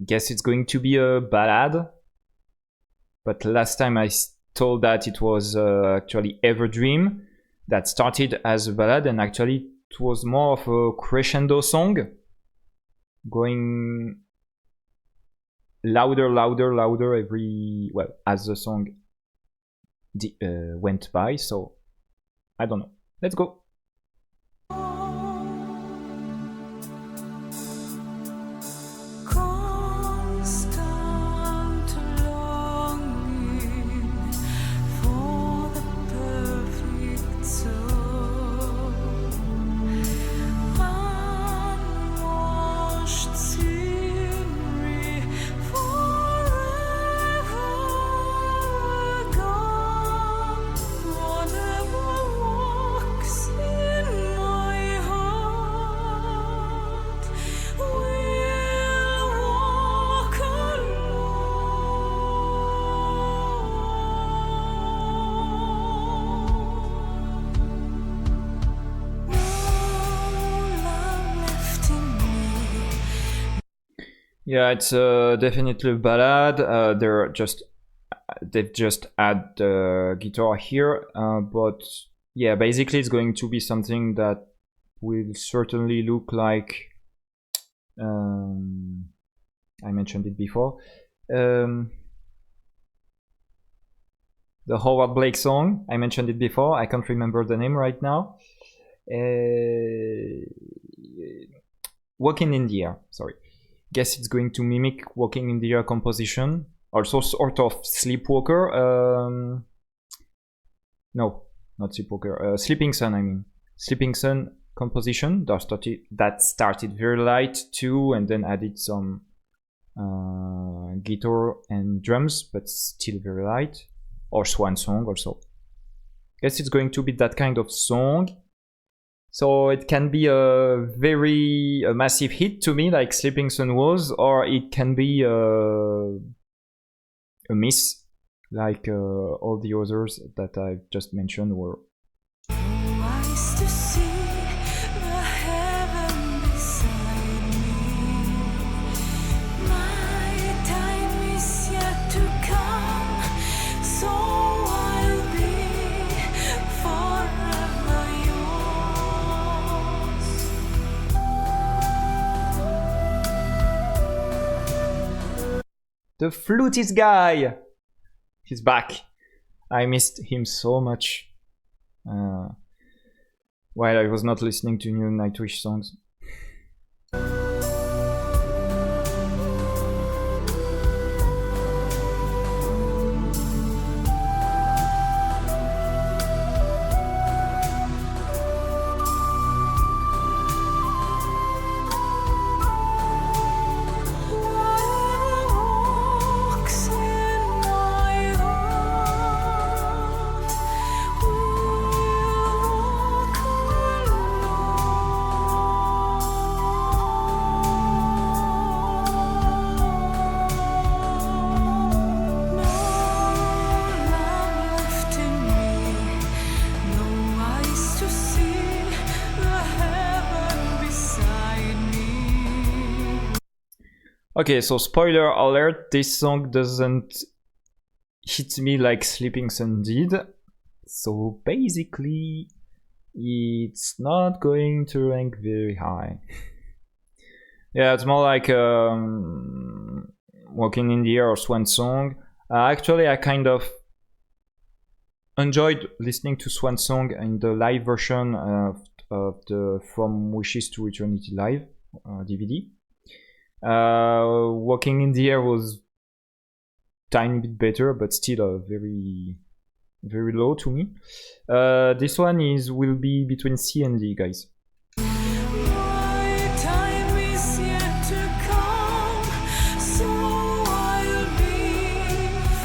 Guess it's going to be a ballad. But last time I told that it was actually Everdream that started as a ballad, and actually it was more of a crescendo song, going louder, louder, louder as the song went by. So I don't know. Let's go.
Constant longing for the perfect soul, unwashed scenery, forever gone, whatever walks in
Yeah, it's definitely a ballad. They've just add the guitar here, but yeah, basically it's going to be something that will certainly look like I mentioned it before. The Howard Blake song, I mentioned it before. I can't remember the name right now. Walking in the Air, sorry. Guess it's going to mimic Walking in the Air composition. Also sort of Sleepwalker. No, not Sleepwalker. Sleeping Sun, I mean. Sleeping Sun composition that started very light too, and then added some guitar and drums, but still very light. Or Swan Song also. Guess it's going to be that kind of song. So it can be a massive hit to me, like Sleeping Sun was, or it can be a miss, like all the others that I've just mentioned were.
Eyes to see the heaven beside me. My time is yet to come, so I'll be forever yours.
The flutist guy! He's back. I missed him so much while I was not listening to new Nightwish songs.
Walks in my heart, we'll walk alone. No love left in me, no eyes to see the heaven beside me.
Okay, so spoiler alert, this song doesn't hit me like Sleeping Sun did. So basically, it's not going to rank very high. Yeah, it's more like Walking in the Air or Swan Song. Actually, I kind of enjoyed listening to Swan Song in the live version of the From Wishes to Eternity live DVD. Walking in the Air was tiny bit better, but still very low to me. This one will be between C and D, guys.
My time is yet to come, so I'll be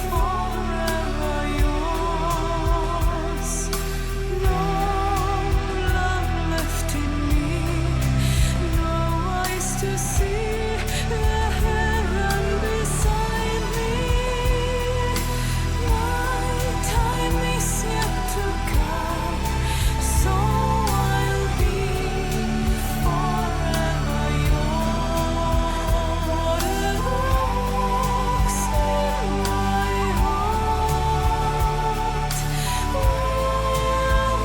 forever yours. No love left in me, no eyes to see the heaven beside me. My time is yet to come, so I'll be forever yours. Whatever walks in my heart, we'll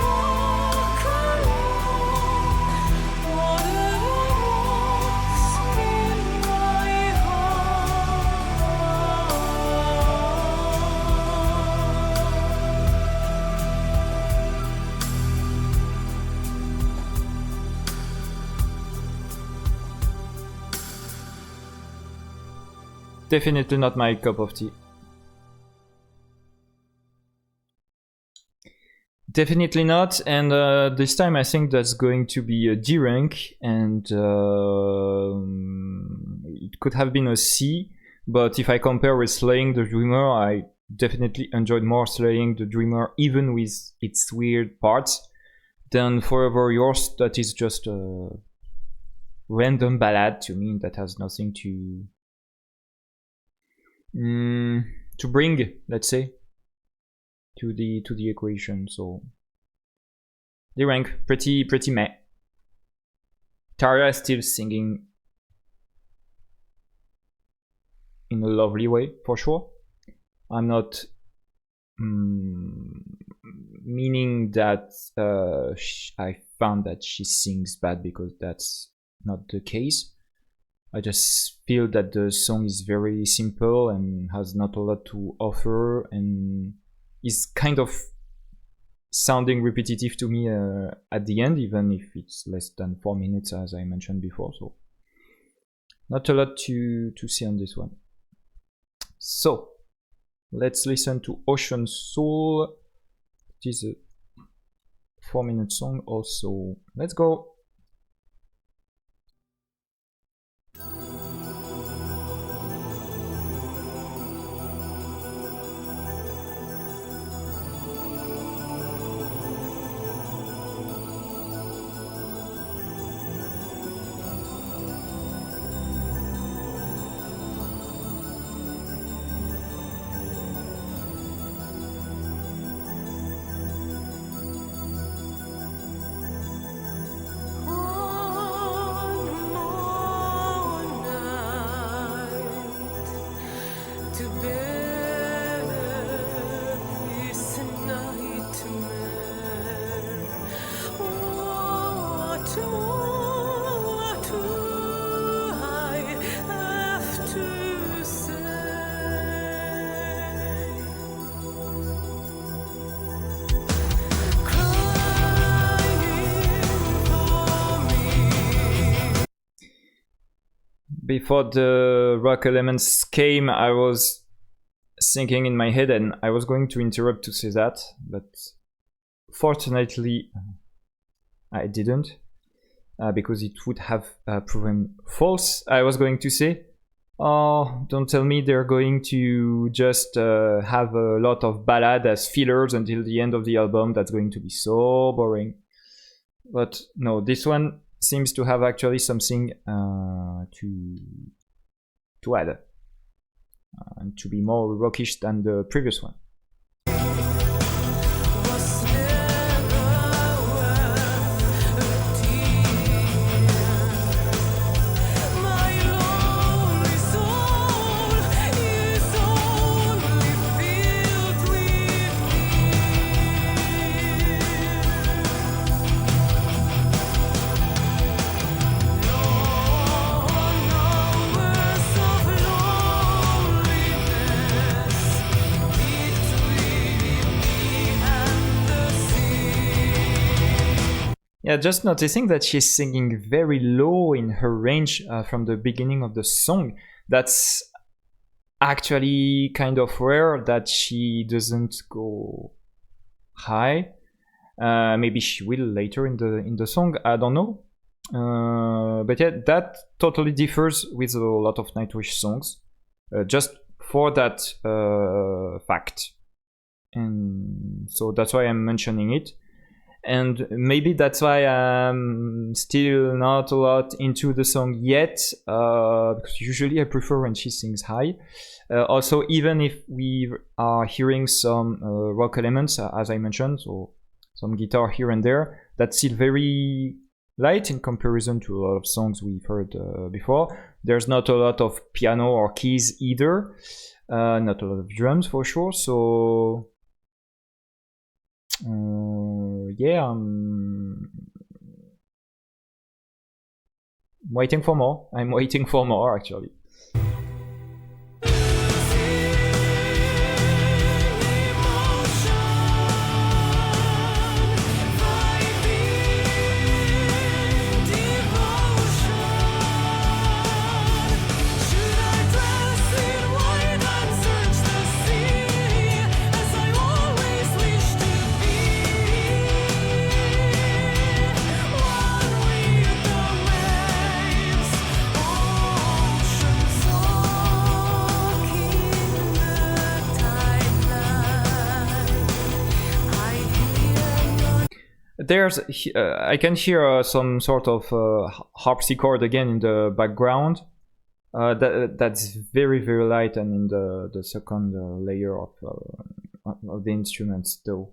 walk alone. Whatever walks in my
Definitely not my cup of tea. Definitely not, and this time I think that's going to be a D rank, and it could have been a C, but if I compare with Slaying the Dreamer, I definitely enjoyed more Slaying the Dreamer, even with its weird parts, than Forever Yours, that is just a random ballad to me that has nothing to bring, let's say, to the equation. So the rank pretty meh. Tara is still singing in a lovely way, for sure. I'm not meaning that I found that she sings bad, because that's not the case. I just feel that the song is very simple and has not a lot to offer, and is kind of sounding repetitive to me at the end, even if it's less than 4 minutes, as I mentioned before. So not a lot to see on this one. So let's listen to Ocean Soul. It is a 4-minute song also. Let's go. Before the rock elements came, I was thinking in my head, and I was going to interrupt to say that, but fortunately I didn't, because it would have proven false. I was going to say, oh, don't tell me they're going to just have a lot of ballad as fillers until the end of the album. That's going to be so boring. But no, this one seems to have actually something to add, and to be more rockish than the previous one. Yeah, just noticing that she's singing very low in her range from the beginning of the song. That's actually kind of rare, that she doesn't go high. Maybe she will later in the song, I don't know. But yeah, that totally differs with a lot of Nightwish songs, just for that fact. And so that's why I'm mentioning it. And maybe that's why I'm still not a lot into the song yet, because usually I prefer when she sings high. Also, even if we are hearing some rock elements, as I mentioned, so some guitar here and there, that's still very light in comparison to a lot of songs we've heard before. There's not a lot of piano or keys either, not a lot of drums for sure, so yeah, I'm waiting for more. I'm waiting for more, actually. There's, I can hear some sort of harpsichord again in the background. That's very, very light, and in the second layer of the instruments, though.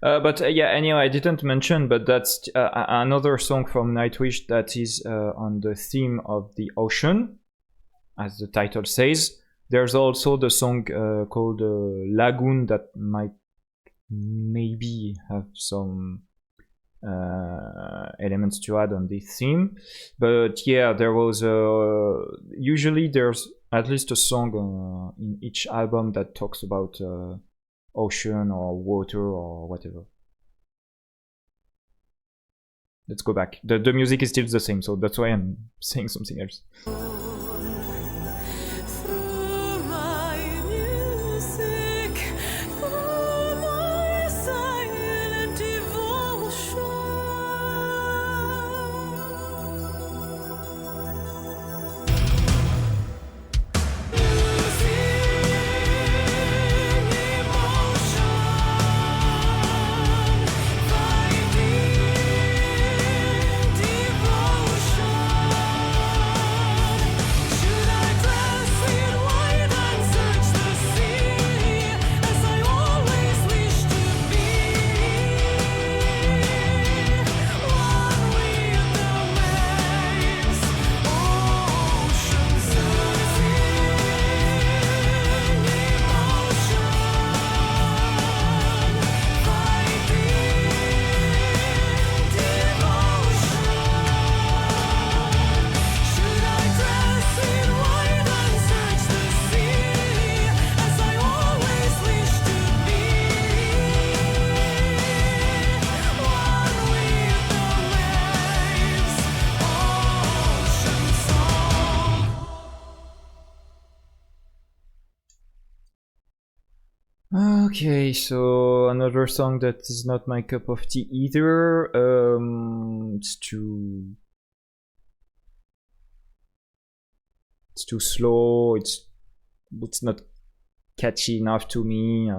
Yeah, anyway, I didn't mention, but that's another song from Nightwish that is on the theme of the ocean, as the title says. There's also the song called Lagoon that might maybe have some elements to add on this theme. But yeah, there was usually there's at least a song in each album that talks about ocean or water or whatever. Let's go back. The music is still the same, so that's why I'm saying something else.
Through my music, through my silent devotion, losing emotion, finding devotion. Should I dress in white and search the sea, as I always wish to be? One with the waves, oceans losing emotion, finding devotion. Should I dress in white and search the sea, as I always wish to be? One with the waves, ocean song.
Okay, so another song that is not my cup of tea either. It's too slow. It's not catchy enough to me.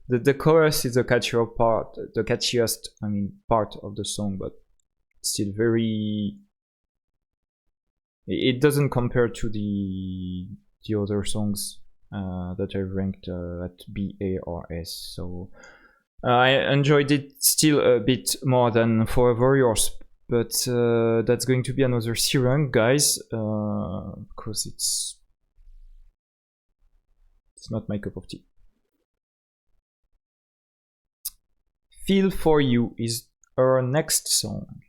The chorus is the catchiest part of the song, but still very. It doesn't compare to the other songs that I ranked at B, A, or S. So I enjoyed it still a bit more than Forever Yours, but that's going to be another C rank, guys, because it's not my cup of tea. Feel For You is our next song.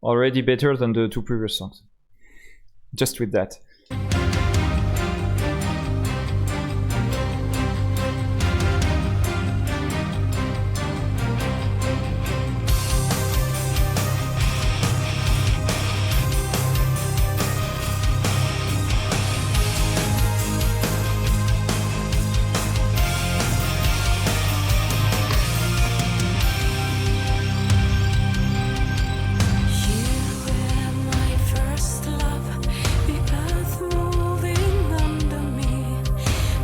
Already better than the two previous songs. Just with that.
You were my first love, the earth moving under me.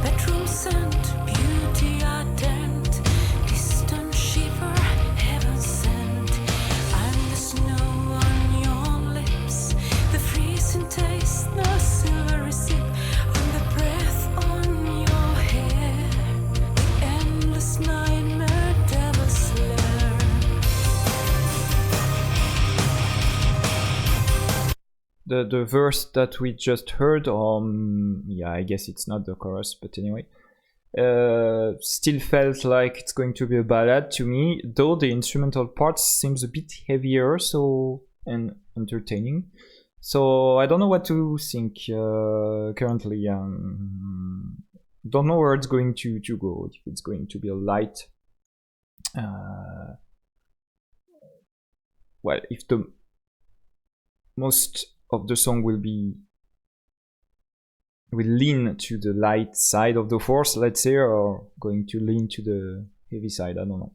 Bedroom scent, beauty ardent, distant shiver, heaven sent. I'm the snow on your lips, the freezing taste, the silvery sip. I'm the breath on your hair, the endless nightmare, devil's lair.
The verse that we just heard, yeah, I guess it's not the chorus, but anyway, still felt like it's going to be a ballad to me, though the instrumental part seems a bit heavier, and entertaining. So I don't know what to think currently. Don't know where it's going to go. If it's going to be a light, well, if the most of the song will lean to the light side of the force, let's say, or going to lean to the heavy side, I don't know.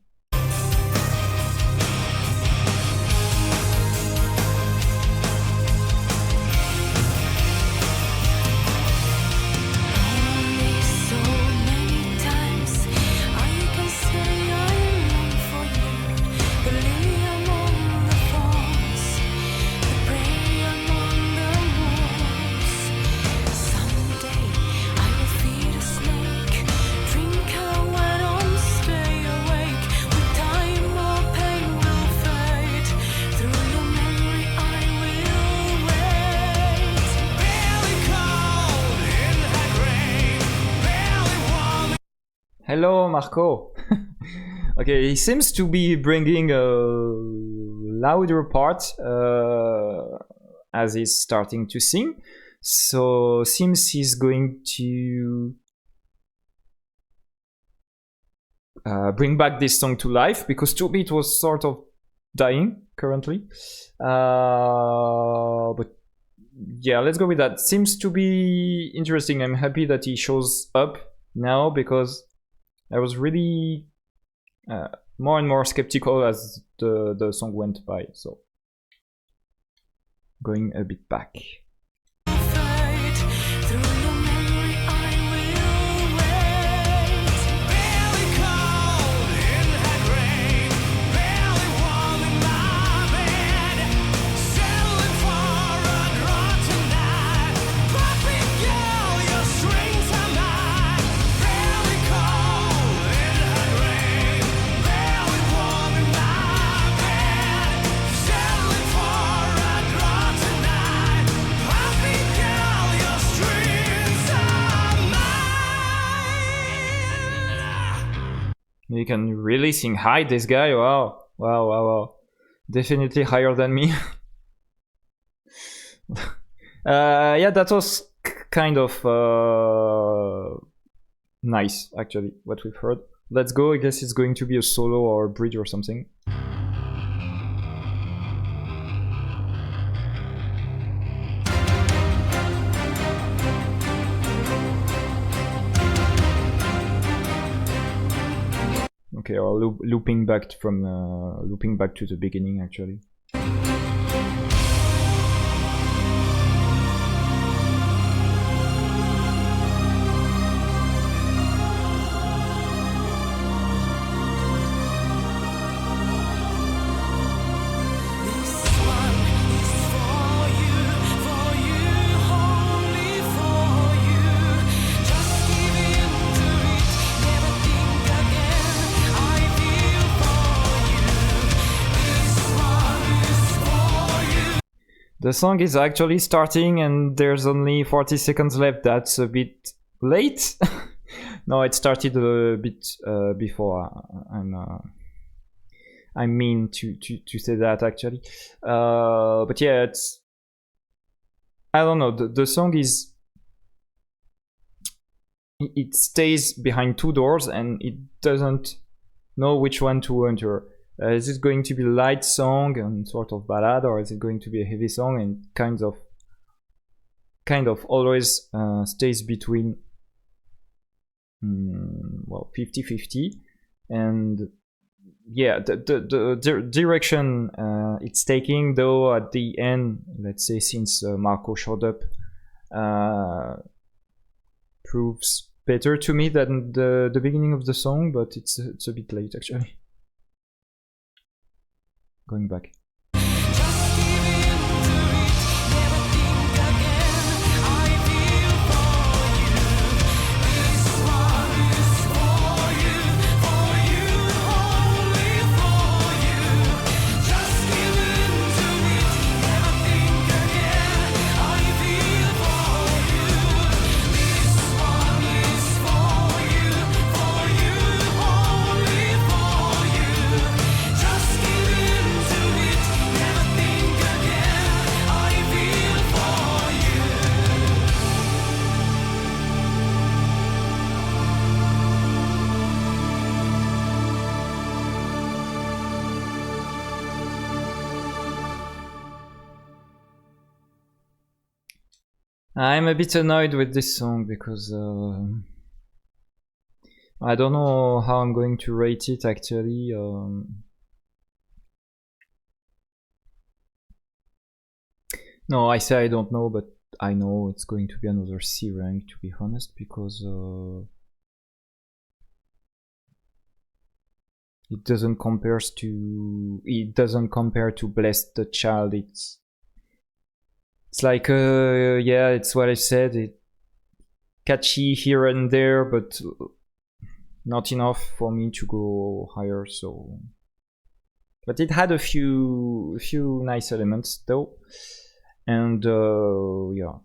hello, Marco. Okay, he seems to be bringing a louder part as he's starting to sing. So seems he's going to bring back this song to life, because 2-Bit was sort of dying currently. But yeah, let's go with that. Seems to be interesting. I'm happy that he shows up now, because I was really more and more skeptical as the song went by. So going a bit back.
Fight through your memory, I will wait. Barely cold in that rain, barely warm in my bed. Settling for a draw tonight. Puppy girl, your strings are mine. Barely cold in that rain, barely warm in my bed. Settling for a draw tonight. Puppy girl, your strings are mine.
You can really sing high, this guy. Wow. Definitely higher than me. Yeah, that was kind of nice, actually, what we've heard. Let's go. I guess it's going to be a solo or a bridge or something. Okay, or looping back to the beginning, actually.
This one is for you, only for you. Just give in to it, never think again. I feel for you. This one is for you.
The song is actually starting and there's only 40 seconds left. That's a bit late. No, it started a bit before. I mean to say that, actually. But yeah, it's, I don't know. The song is, it stays behind two doors and it doesn't know which one to enter. Is it going to be a light song and sort of ballad, or is it going to be a heavy song, and kind of always stays between 50-50. And yeah, the direction it's taking, though, at the end, let's say, since Marco showed up, proves better to me than the beginning of the song, but it's a bit late, actually. Going back.
Just give in to it, never think again. I feel for you. This one is for you, only for you. Just give in to it, never think again. I feel for you. This one is for you, only for you. Just give in to it, never think again. I feel for you.
I'm a bit annoyed with this song because I don't know how I'm going to rate it, actually. No, I say I don't know, but I know it's going to be another C rank, to be honest, because it doesn't compare to Bless the Child. It's like yeah, it's what I said. It catchy here and there, but not enough for me to go higher. So, but it had a few nice elements, though. And yeah,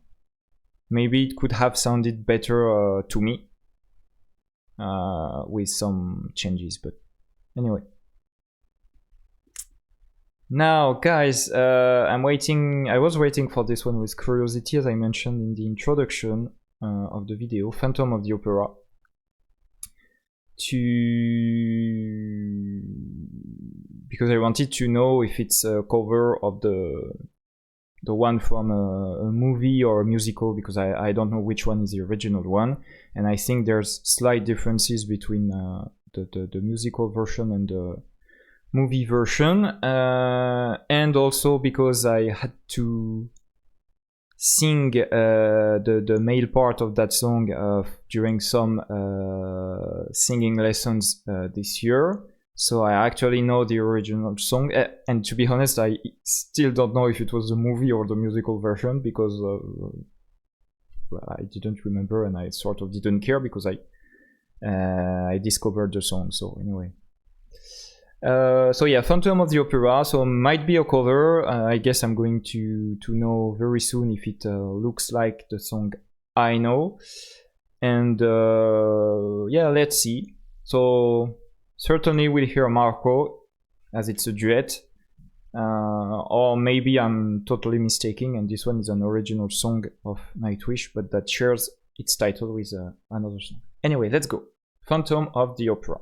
maybe it could have sounded better to me. with some changes. But anyway. Now, guys, I was waiting for this one with curiosity, as I mentioned in the introduction of the video, Phantom of the Opera, because I wanted to know if it's a cover of the one from a movie or a musical, because I don't know which one is the original one, and I think there's slight differences between the musical version and the movie version, and also because I had to sing the male part of that song during some singing lessons this year. So I actually know the original song, and to be honest, I still don't know if it was the movie or the musical version, because I didn't remember, and I sort of didn't care because I discovered the song. So anyway, so yeah, Phantom of the Opera. So might be a cover. I guess I'm going to know very soon if it looks like the song I know, and yeah, let's see. So certainly we'll hear Marco, as it's a duet, or maybe I'm totally mistaken and this one is an original song of Nightwish, but that shares its title with another song. Anyway, let's go. Phantom of the Opera.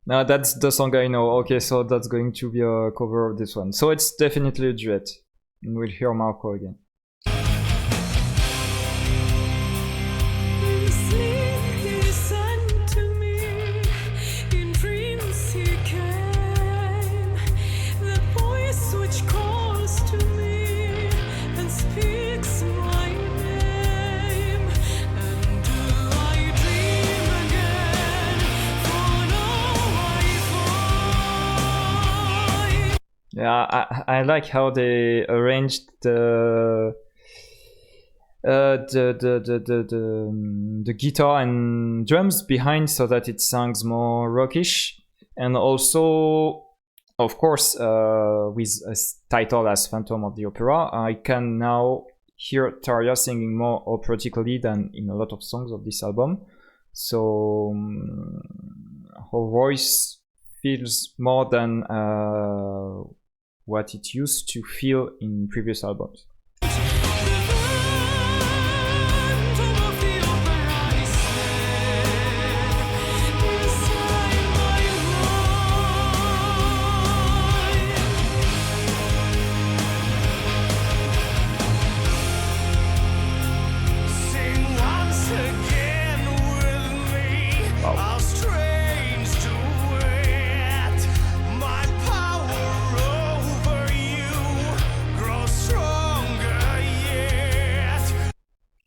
Now that's the song I know. Okay, so that's going to be a cover of this one. So it's definitely a duet. And we'll hear Marco again.
In sleep he sent to me, in dreams he came, the voice which calls to me and speaks my name. And do I dream again? For now I find.
Yeah, I like how they arranged the guitar and drums behind so that it sounds more rockish, and also, of course, with a title as Phantom of the Opera, I can now hear Tarja singing more operatically than in a lot of songs of this album. So her voice feels more than what it used to feel in previous albums.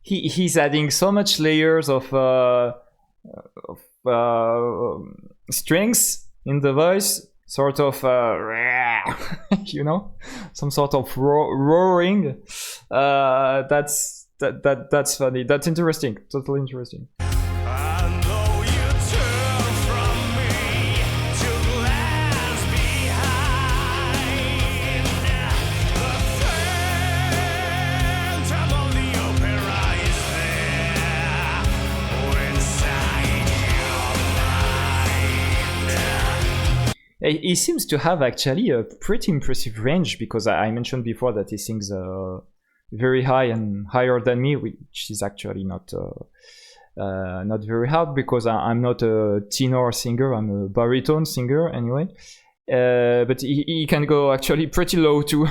He's adding so much layers of strings in the voice, sort of you know, some sort of roaring. That's funny. That's interesting. Totally interesting. He seems to have actually a pretty impressive range, because I mentioned before that he sings very high and higher than me, which is actually not very hard, because I'm not a tenor singer, I'm a baritone singer anyway. But he can go actually pretty low too.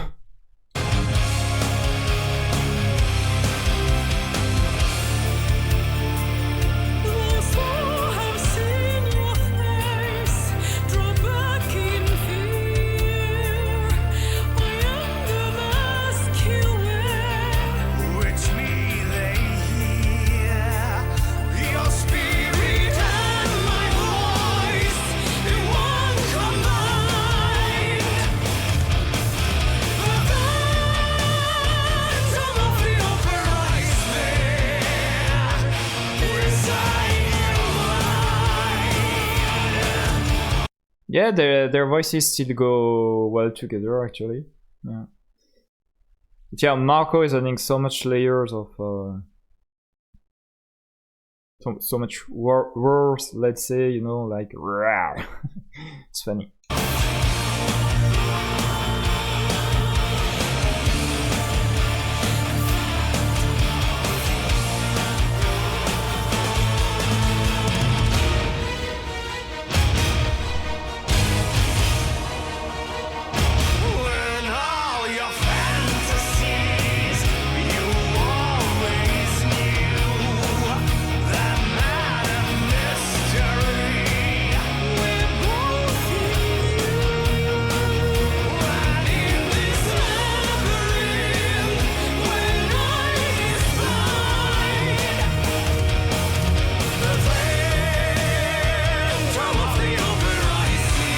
Yeah, their voices still go well together, actually. Yeah. But yeah, Marco is adding so much layers of so much words, let's say, you know, like rawr. It's funny.
When all your fantasies, you always knew that man of mystery.
We're both in you.
And in this labyrinth, when night is blind, the phantom of the opera I see.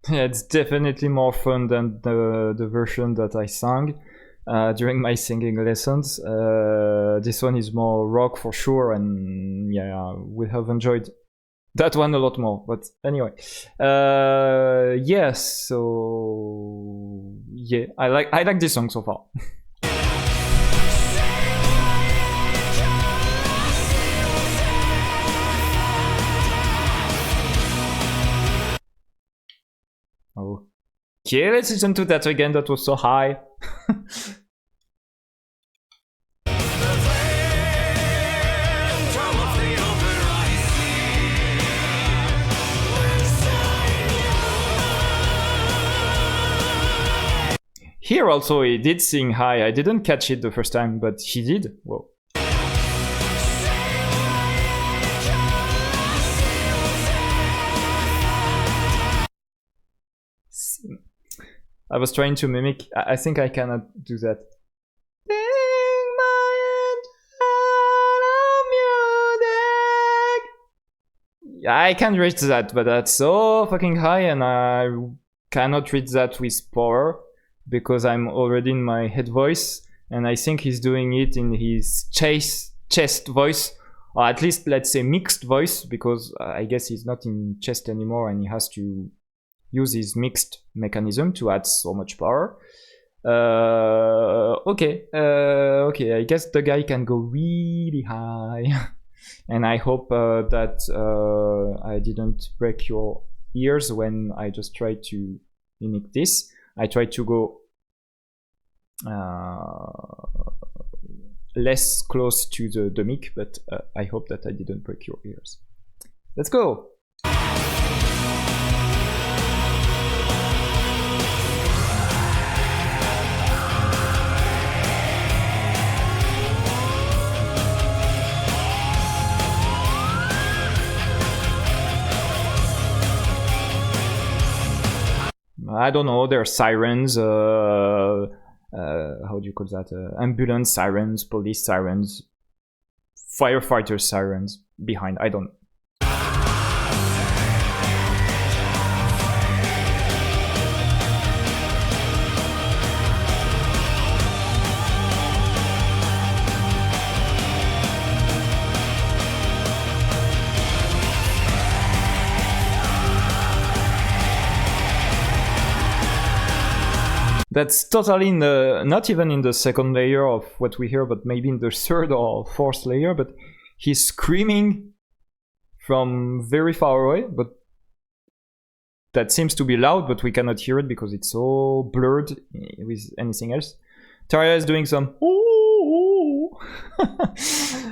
Yeah, it's definitely more fun than the version that I sang during my singing lessons. This one is more rock for sure, and yeah, we have enjoyed that one a lot more. But anyway, yes. So yeah, I like this song so far. Okay, let's listen to that again. That was so high.
Phantom of the opera I see.
Here also he did sing high. I didn't catch it the first time, but he did. Whoa. I was trying to mimic. I think I cannot do that. I can reach that, but that's so fucking high, and I cannot reach that with power because I'm already in my head voice, and I think he's doing it in his chest voice, or at least let's say mixed voice, because I guess he's not in chest anymore, and he has to use his mixed mechanism to add so much power. Okay, I guess the guy can go really high. And I hope that I didn't break your ears when I just tried to mimic this. I tried to go less close to the mic, but I hope that I didn't break your ears. Let's go! I don't know, there are sirens, how do you call that? Ambulance sirens, police sirens, firefighter sirens behind, I don't know. That's totally not even in the second layer of what we hear, but maybe in the third or fourth layer, but he's screaming from very far away, but that seems to be loud, but we cannot hear it because it's so blurred with anything else. Tarja is doing some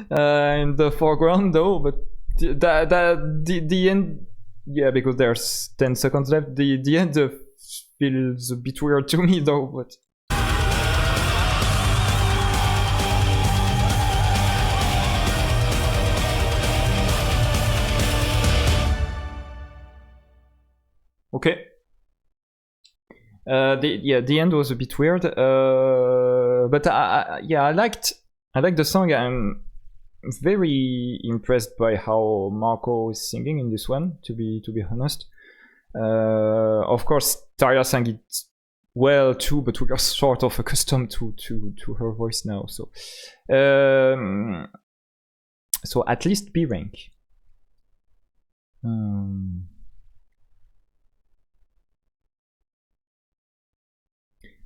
in the foreground though, but the end, yeah, because there's 10 seconds left, the end feels a bit weird to me though, but okay. The end was a bit weird, but I liked the song. I'm very impressed by how Marco is singing in this one, to be honest. Of course, Tarja sang it well too, but we are sort of accustomed to her voice now. So So at least B rank.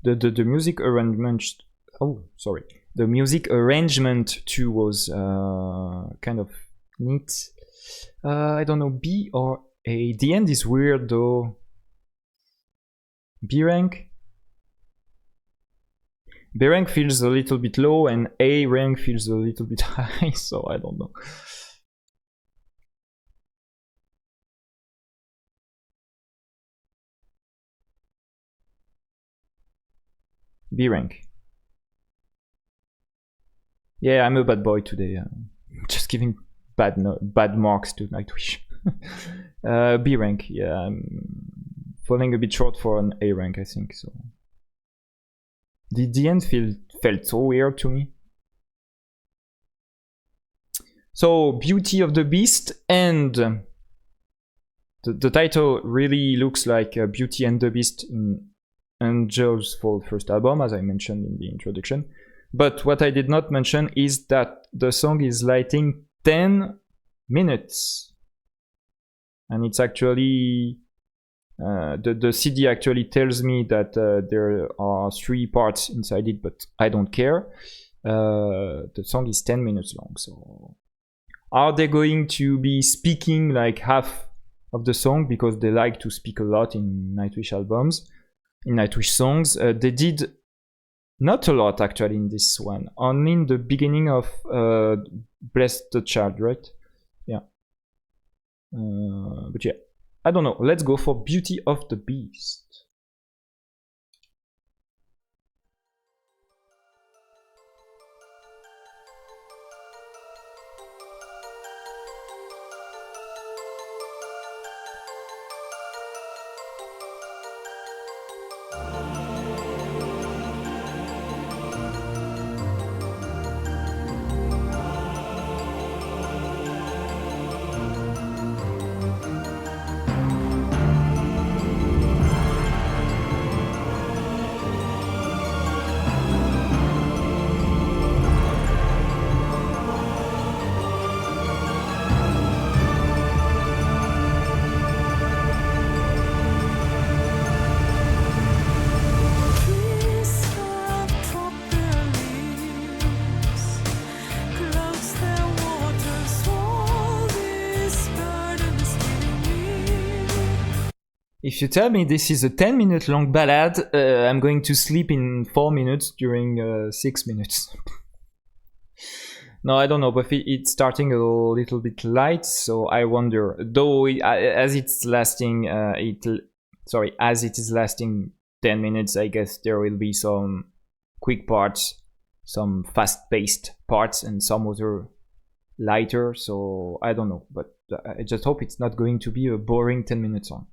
The music arrangement. Oh, sorry. The music arrangement too was kind of neat. I don't know, B or A. The end is weird though. B rank. B rank feels a little bit low, and A rank feels a little bit high. So I don't know. B rank. Yeah, I'm a bad boy today. Just giving bad marks to Nightwish. B rank. Yeah, I'm falling a bit short for an A rank, I think. So the end felt so weird to me. So Beauty of the Beast, and the title really looks like Beauty and the Beast in Angel's Fall first album, as I mentioned in the introduction. But what I did not mention is that the song is lasting 10 minutes. And it's actually, the CD actually tells me that there are 3 parts inside it, but I don't care. The song is 10 minutes long. So are they going to be speaking like half of the song? Because they like to speak a lot in Nightwish albums. In Nightwish songs, they did not a lot actually in this one, only in the beginning of Bless the Child, right? Yeah. But yeah, I don't know. Let's go for Beauty of the Beast. If you tell me this is a 10-minute long ballad, I'm going to sleep in 4 minutes during 6 minutes. No, I don't know, but it's starting a little bit light, so I wonder. Though as it is lasting 10 minutes, I guess there will be some quick parts, some fast-paced parts, and some other lighter. So I don't know, but I just hope it's not going to be a boring 10-minute song.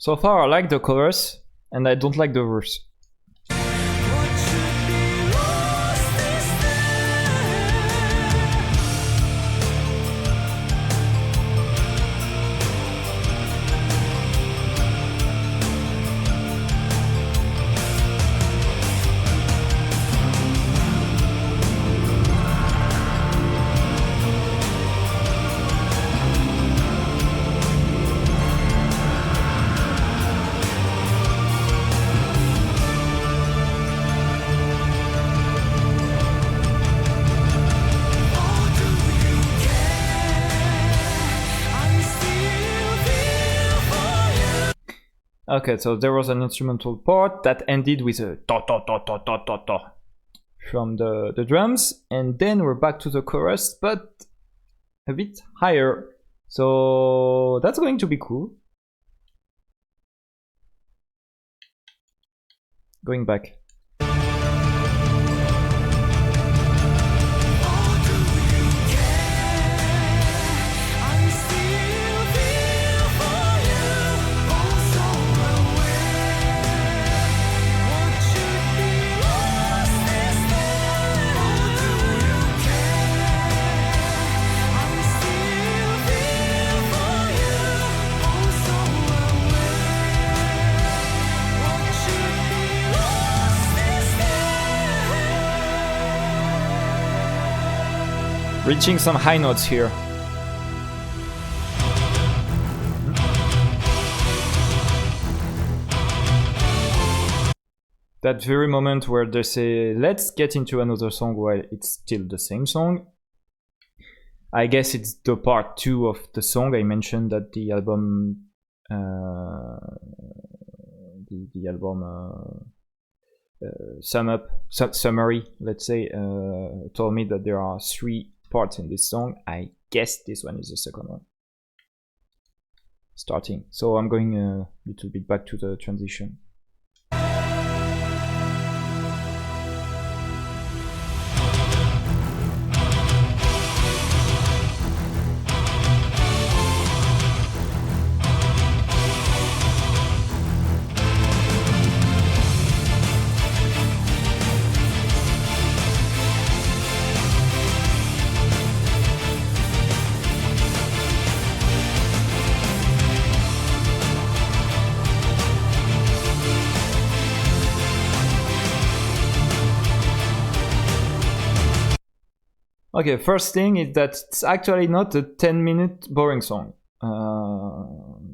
So far I like the chorus, and I don't like the verse. Okay, so there was an instrumental part that ended with a ta ta ta ta ta ta ta from the drums, and then we're back to the chorus, but a bit higher. So that's going to be cool. Going back. Reaching some high notes here. That very moment where they say, let's get into another song while it's still the same song. I guess it's the part 2 of the song. I mentioned that the album summary, let's say, told me that there are 3 parts in this song. I guess this one is the second one. Starting. So I'm going a little bit back to the transition. Okay, first thing is that it's actually not a 10-minute boring song.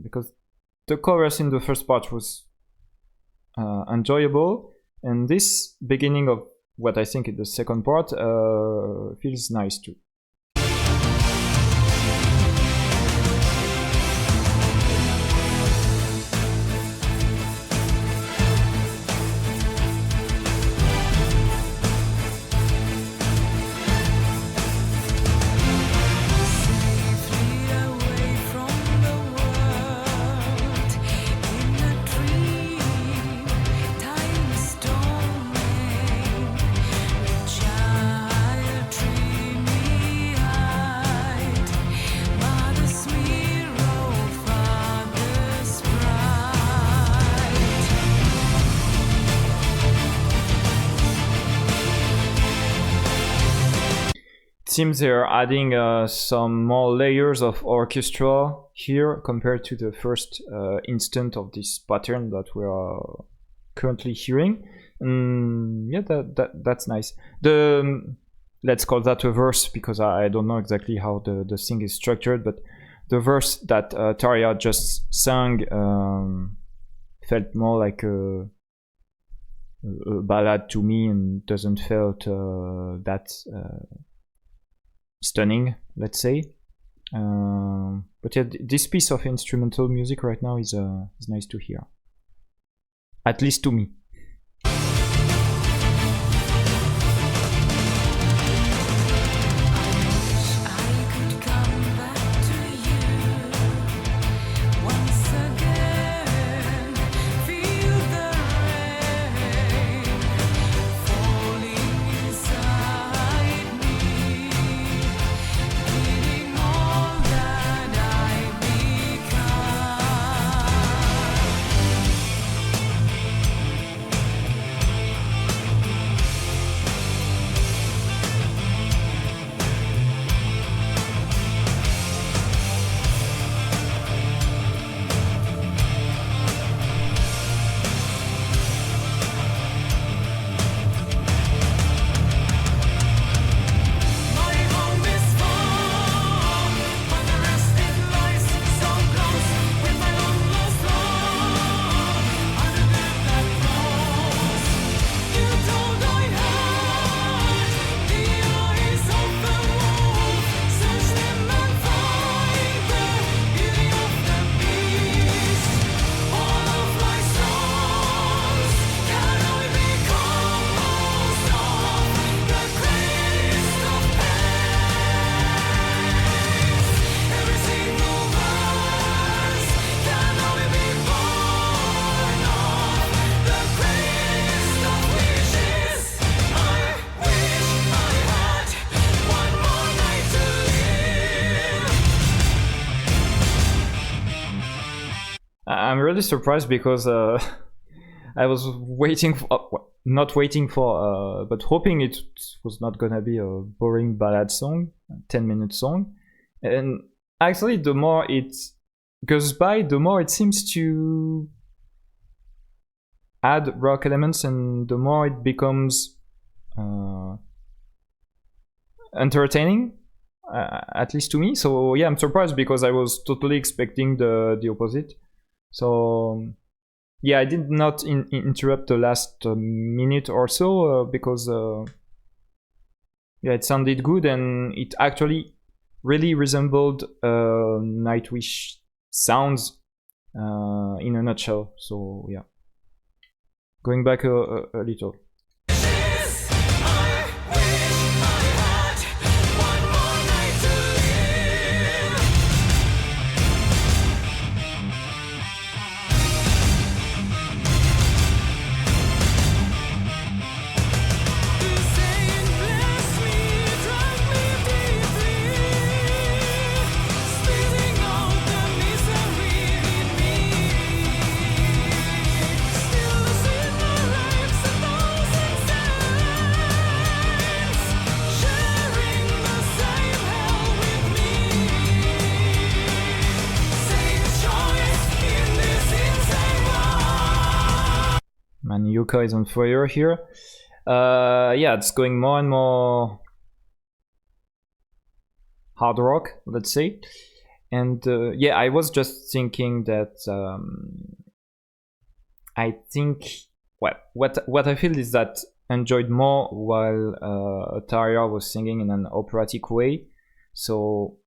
Because the chorus in the first part was enjoyable, and this beginning of what I think is the second part feels nice too. Seems they're adding some more layers of orchestra here compared to the first instant of this pattern that we are currently hearing. Yeah, that's nice. Let's call that a verse, because I don't know exactly how the thing is structured, but the verse that Tarja just sang felt more like a ballad to me, and doesn't felt that stunning, let's say. But yeah, this piece of instrumental music right now is nice to hear, at least to me. I'm really surprised because I was waiting for, not waiting for, but hoping it was not gonna be a boring ballad song, 10-minute song. And actually, the more it goes by, the more it seems to add rock elements, and the more it becomes entertaining, at least to me. So yeah, I'm surprised because I was totally expecting the opposite. So yeah, I did not interrupt the last minute or so because yeah, it sounded good, and it actually really resembled Nightwish sounds in a nutshell. So yeah, going back a little. Man, Yuka is on fire here. Yeah, it's going more and more hard rock, let's say. And yeah, I was just thinking that I think what I feel is that I enjoyed more while Tarja was singing in an operatic way. So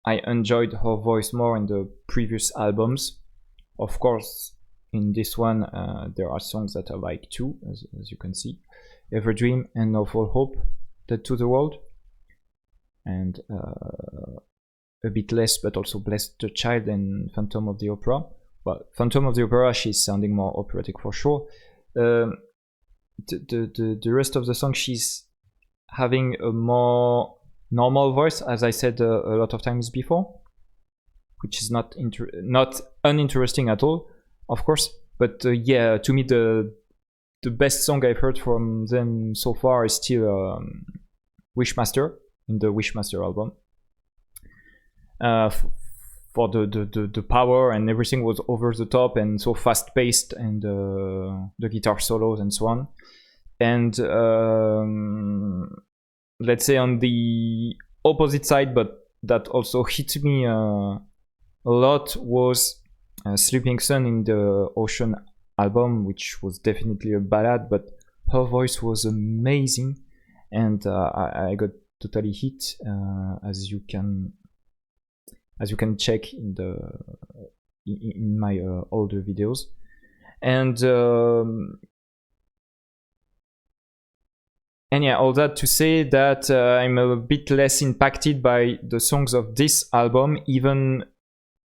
I enjoyed her voice more in the previous albums. Of course, in this one, there are songs that I like too, as you can see. Every Dream and No For Hope, Dead to the World. And a bit less, but also Blessed the Child and Phantom of the Opera. Well, Phantom of the Opera, she's sounding more operatic for sure. The rest of the song, she's having a more normal voice, as I said a lot of times before, which is not uninteresting at all, of course. But yeah, to me the best song I've heard from them so far is still Wishmaster, in the Wishmaster album. For the power, and everything was over the top and so fast paced, and the guitar solos and so on. And let's say on the opposite side, but that also hit me a lot, was Sleeping Sun in the Ocean album, which was definitely a ballad, but her voice was amazing, and I got totally hit, as you can check in my older videos. And yeah, all that to say that I'm a bit less impacted by the songs of this album. Even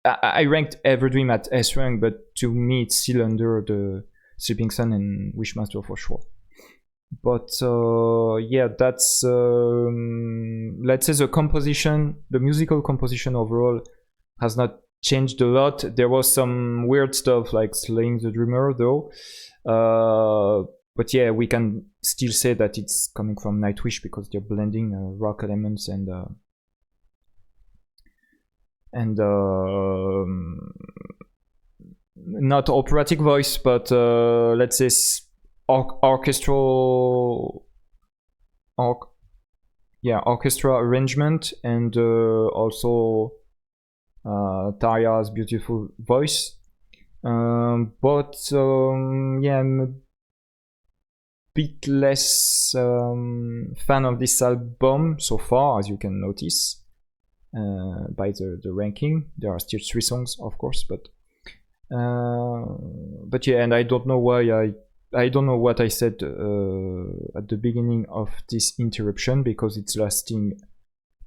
I ranked Every Dream at S rank, but to me it's still under the Sleeping Sun and Wishmaster for sure. But yeah, that's let's say the musical composition overall has not changed a lot. There was some weird stuff like Slaying the Dreamer though, but yeah, we can still say that it's coming from Nightwish because they're blending rock elements and not operatic voice, but let's say orchestra arrangement, and also Tarja's beautiful voice. But yeah, I'm a bit less fan of this album so far, as you can notice by the ranking. There are still 3 songs, of course, but yeah, and I don't know why I don't know what I said at the beginning of this interruption, because it's lasting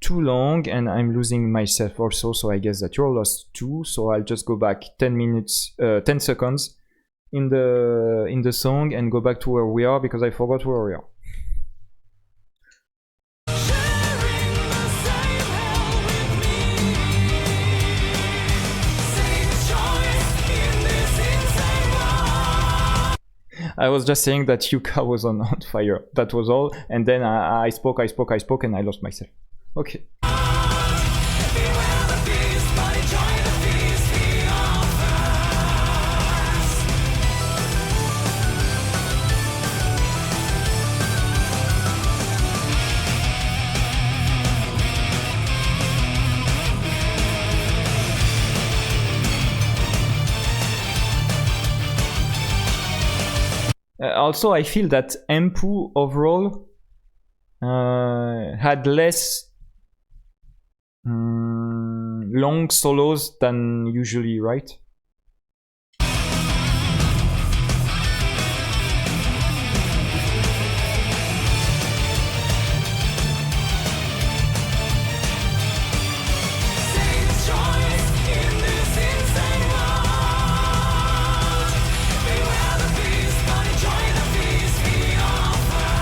too long and I'm losing myself also, so I guess that you're lost too. So I'll just go back 10 seconds in the song and go back to where we are, because I forgot where we are.
Sharing the same hell with me. Same choice.
I was just saying that Yuka was on fire. That was all. And then I spoke, and I lost myself. Okay.
Beware the beast, but enjoy the feast he offers.
Also, I feel that Empu overall had less long solos than usually, right?
Saint's choice in this insane world. Beware the beast, but enjoy the feast he offers.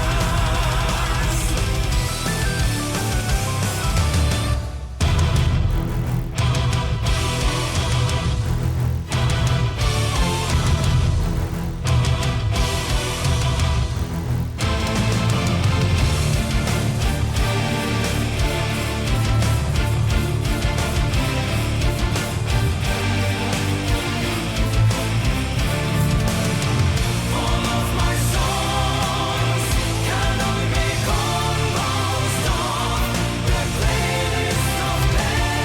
All of my songs can only be composed of the playlist of pains.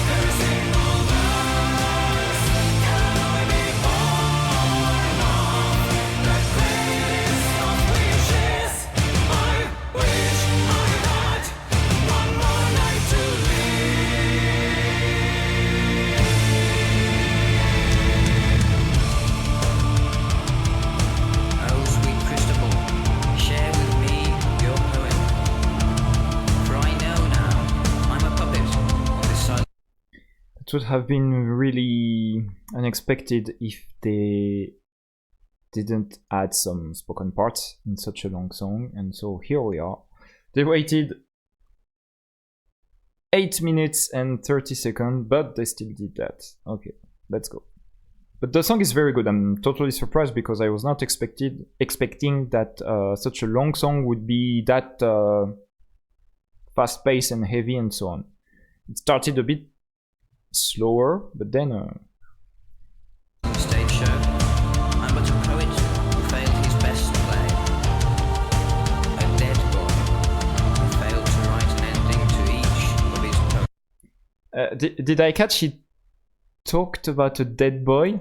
Every single verse can only be born of the playlist of wishes. I wish I had one more night to
Oh, sweet Christabel, share with me your poem. For I know now I'm a puppet on this silent.
It would have been really unexpected if they didn't add some spoken parts in such a long song, and so here we are. They waited 8 minutes and 30 seconds, but they still did that. Okay, let's go. But the song is very good. I'm totally surprised because I was not expecting that such a long song would be that fast-paced and heavy and so on. It started a bit slower, but then
Stage show. I'm but a poet who failed his best play. A dead boy who failed to write an ending to each of his poems.
did I catch he talked about a dead boy?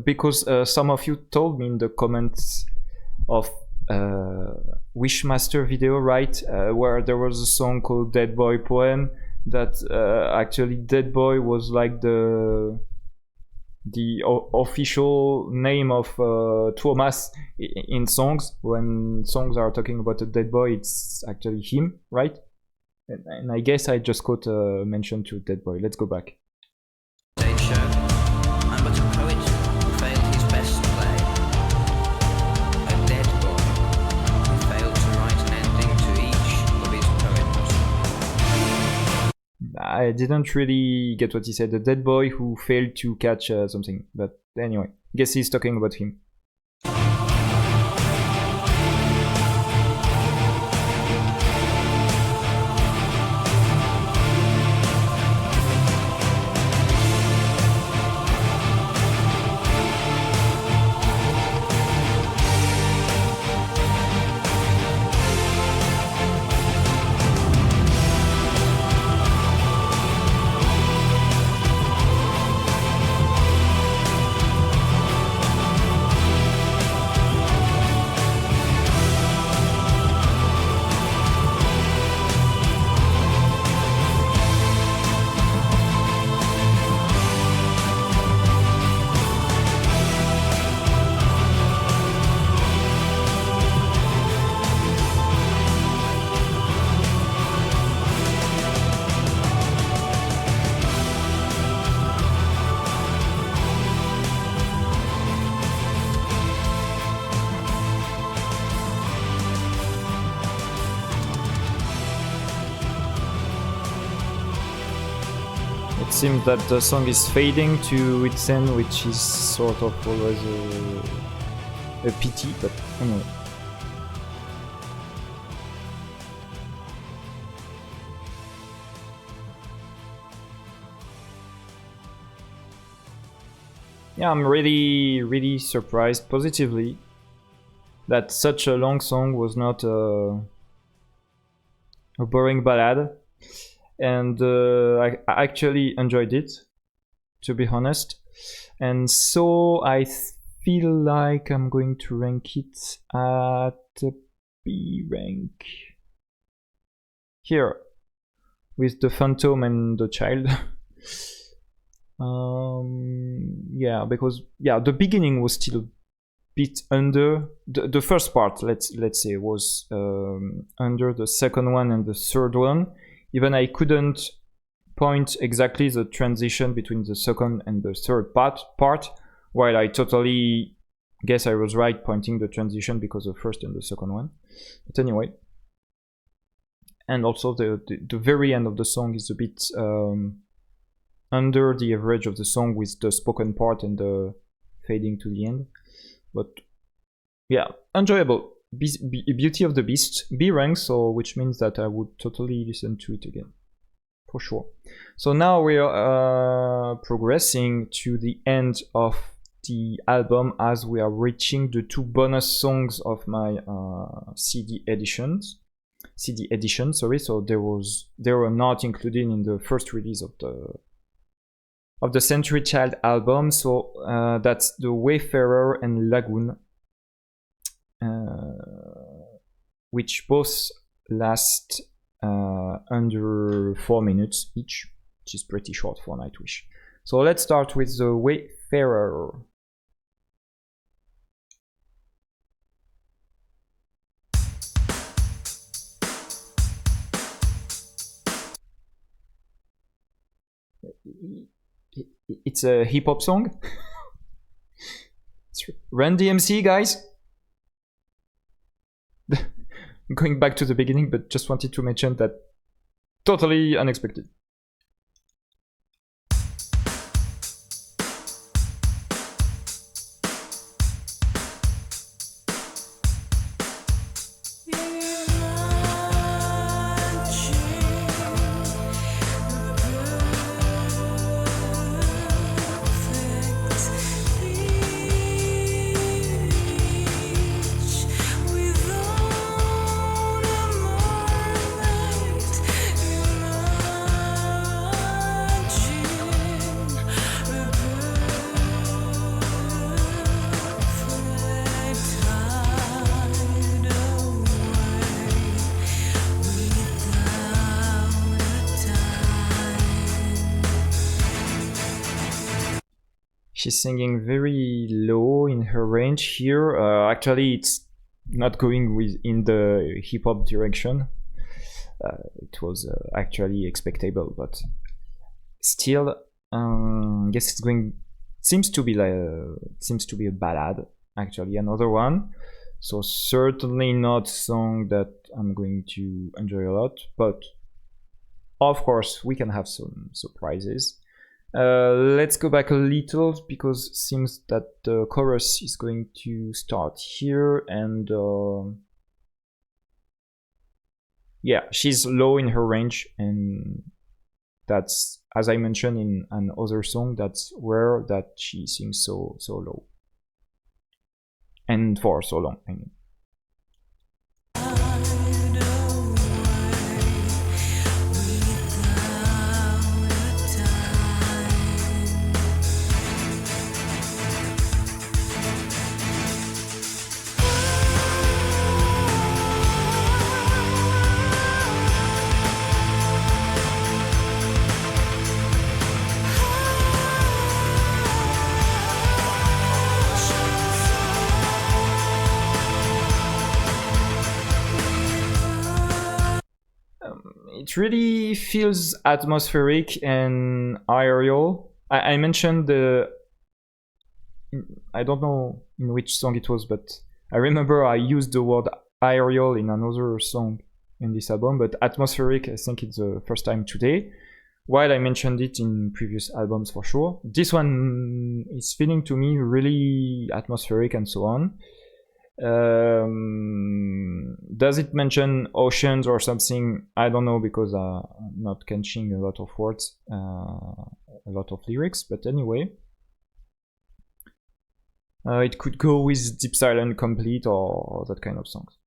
Because some of you told me in the comments of Wishmaster video, right, where there was a song called Dead Boy Poem, that actually Dead Boy was like the official name of Tuomas in songs. When songs are talking about a dead boy, it's actually him, right? And I guess I just got a mention to Dead Boy. Let's go back.
Stage show. I'm but a poet who failed his best play. A dead boy who failed to write an ending to each of his poems.
I didn't really get what he said. The dead boy who failed to catch something. But anyway, guess he's talking about him. It seems that the song is fading to its end, which is sort of always a pity, but anyway. Yeah, I'm really surprised positively that such a long song was not a boring ballad, and I actually enjoyed it, to be honest, and so I feel like I'm going to rank it at a B rank here with the Phantom and the Child. Yeah, because the beginning was still a bit under the first part. Let's say was under the second one and the third one. Even I couldn't point exactly the transition between the second and the third part. While I totally guess I was right pointing the transition because of the first and the second one. But anyway, and also the very end of the song is a bit under the average of the song with the spoken part and the fading to the end, but yeah, enjoyable. Beauty of the Beast, B rank, so which means that I would totally listen to it again, for sure. So now we are progressing to the end of the album as we are reaching the 2 bonus songs of my CD edition. Sorry, so they were not included in the first release of the Century Child album, so that's the Wayfarer and Lagoon, which both last under 4 minutes each, which is pretty short for Nightwish. So let's start with the Wayfarer. It's a hip-hop song. It's Run DMC, guys. Going back to the beginning, but just wanted to mention that totally unexpected. She's singing very low in her range here. Actually, it's not going in the hip-hop direction. It was actually expectable, but still, guess it's going. Seems to be a ballad. Actually, another one. So certainly not a song that I'm going to enjoy a lot. But of course, we can have some surprises. Let's go back a little because it seems that the chorus is going to start here, and yeah, she's low in her range, and that's, as I mentioned in another song, that's rare that she sings so low and for so long, I mean. It really feels atmospheric and aerial. I mentioned I don't know in which song it was, but I remember I used the word aerial in another song in this album, but atmospheric, I think it's the first time today. while I mentioned it in previous albums for sure, this one is feeling to me really atmospheric and so on. Does it mention oceans or something? I don't know, because I'm not catching a lot of words, a lot of lyrics, but anyway. It could go with Deep Silent Complete or that kind of songs.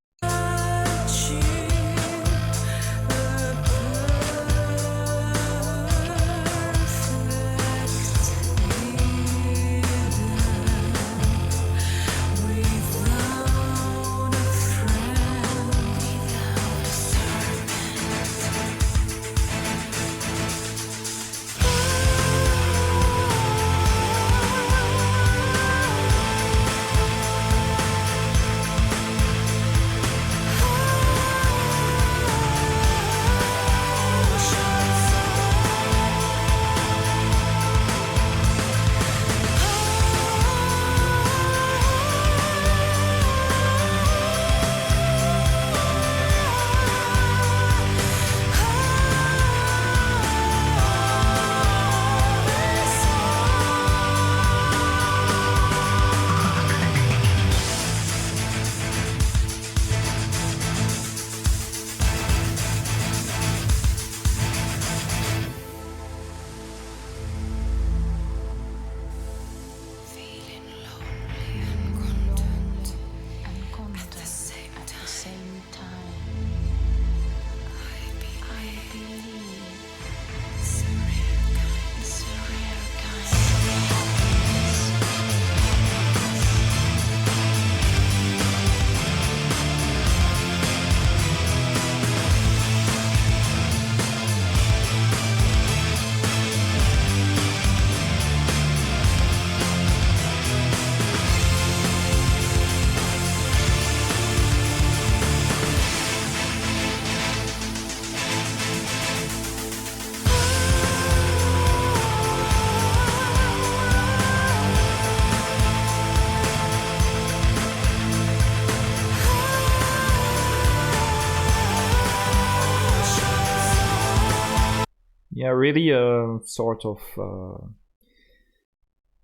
Yeah, really a sort of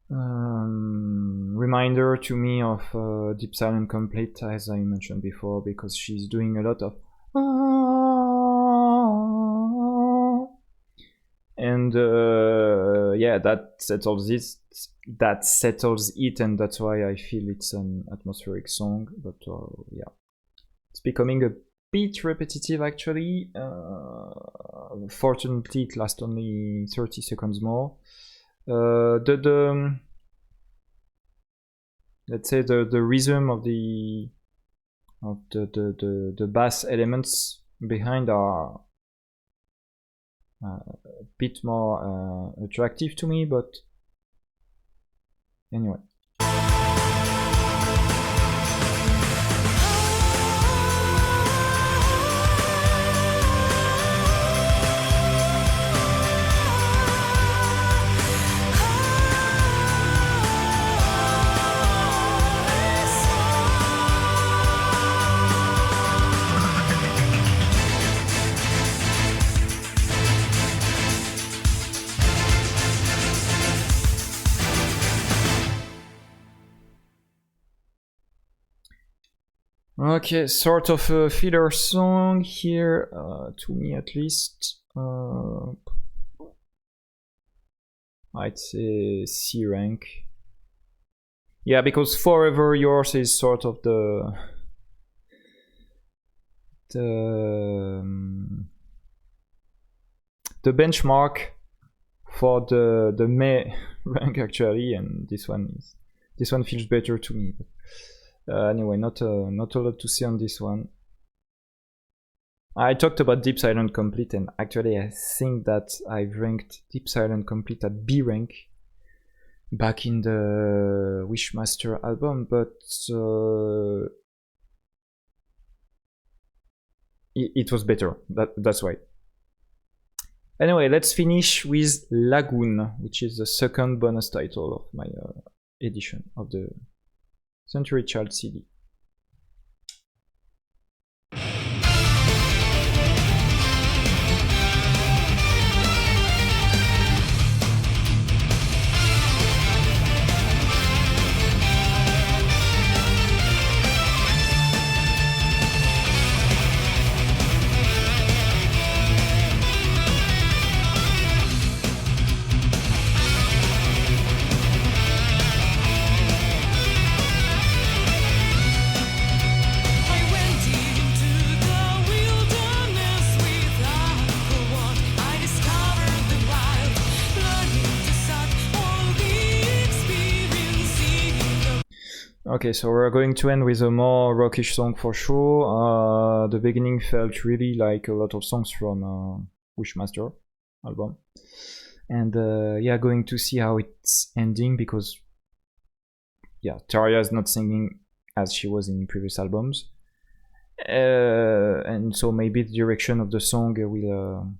reminder to me of Deep Silent Complete, as I mentioned before, because she's doing a lot of and yeah, that settles it, and that's why I feel it's an atmospheric song. But yeah, it's becoming a bit repetitive actually. Fortunately, it lasts only 30 seconds more. The let's say the rhythm of the bass elements behind are a bit more attractive to me, but anyway. Okay, sort of a filler song here, to me at least. I'd say C rank. Yeah, because Forever Yours is sort of the benchmark for the May rank actually, and this one feels better to me. But anyway, not a lot to say on this one. I talked about Deep Silent Complete, and actually I think that I've ranked Deep Silent Complete at B rank back in the Wishmaster album, but it was better. That's why. Anyway, let's finish with Lagoon, which is the second bonus title of my edition of the Century Child CD. Okay, so we're going to end with a more rockish song for sure. The beginning felt really like a lot of songs from Wishmaster album. And yeah, going to see how it's ending, because yeah, Taria is not singing as she was in previous albums. And so maybe the direction of the song will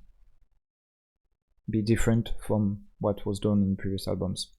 be different from what was done in previous albums.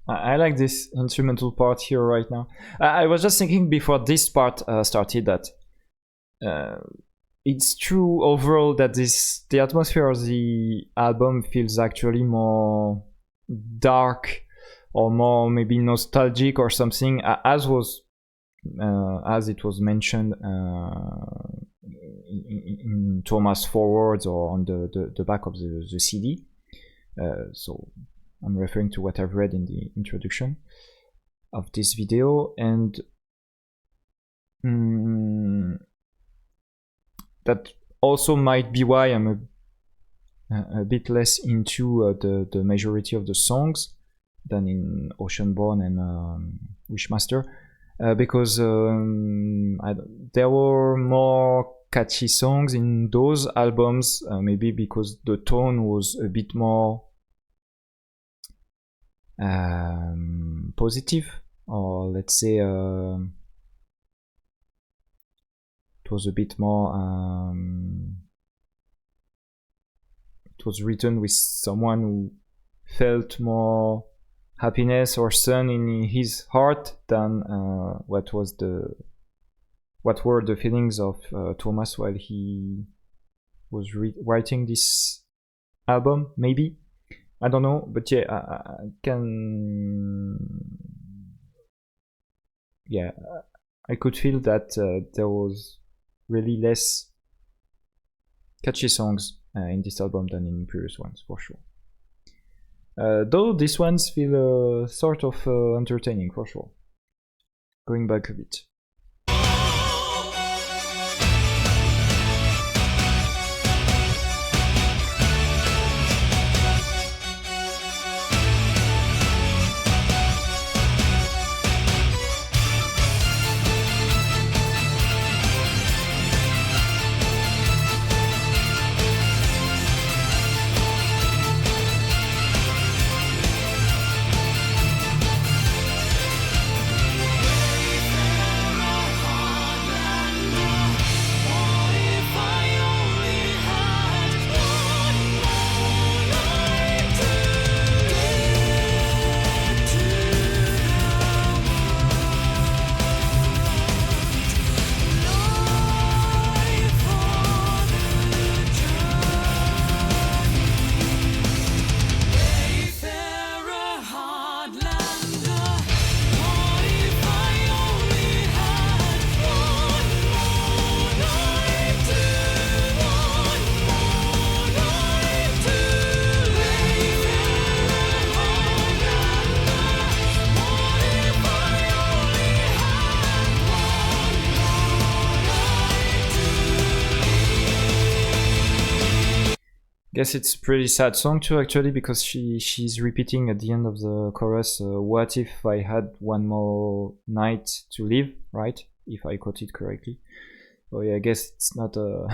I like this instrumental part here right now. I was just thinking before this part started that it's true overall that the atmosphere of the album feels actually more dark or more maybe nostalgic or something, as it was mentioned in Tuomas FOREWORDS or on the back of the CD. So I'm referring to what I've read in the introduction of this video, and that also might be why I'm a bit less into the majority of the songs than in Oceanborn and Wishmaster, because there were more catchy songs in those albums, maybe because the tone was a bit more positive, or let's say it was a bit more it was written with someone who felt more happiness or sun in his heart than what were the feelings of Tuomas while he was writing this album, maybe. I don't know, but yeah, I can. Yeah, I could feel that there was really less catchy songs in this album than in previous ones, for sure. Though these ones feel sort of entertaining, for sure. Going back a bit. Guess it's a pretty sad song too, actually, because she's repeating at the end of the chorus, what if I had one more night to live, right? If I quote it correctly. So yeah, I guess it's not a